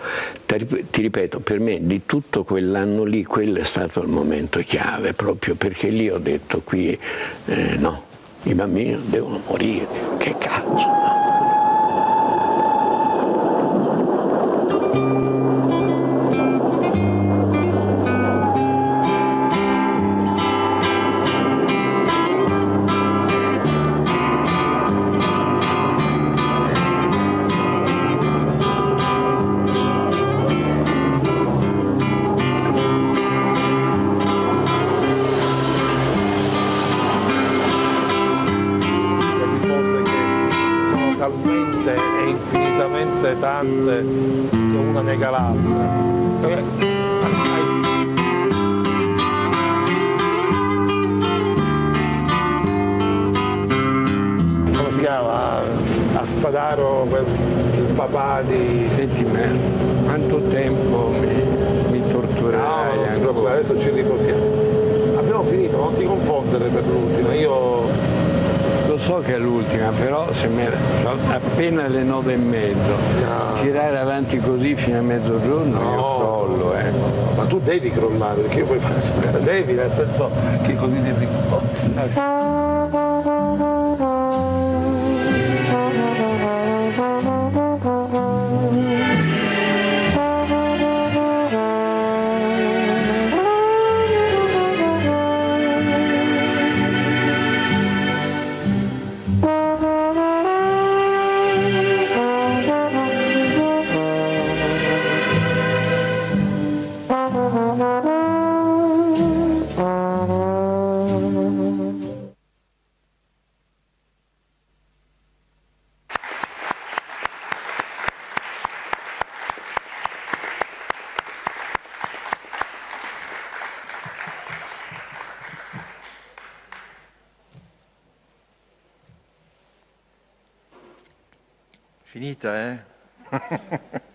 ti ripeto, per me di tutto quell'anno lì, quello è stato il momento chiave, proprio perché lì ho detto qui no, i bambini devono morire, che cazzo, no? Tante che una nega l'altra. Come si chiama? A Spadaro, il papà di... Senti, ma quanto so che è l'ultima, però se appena le 9:30, girare avanti così fino a mezzogiorno io crollo. Ma tu devi crollare, perché io poi faccio, devi, nel senso che così devi. Finita, eh?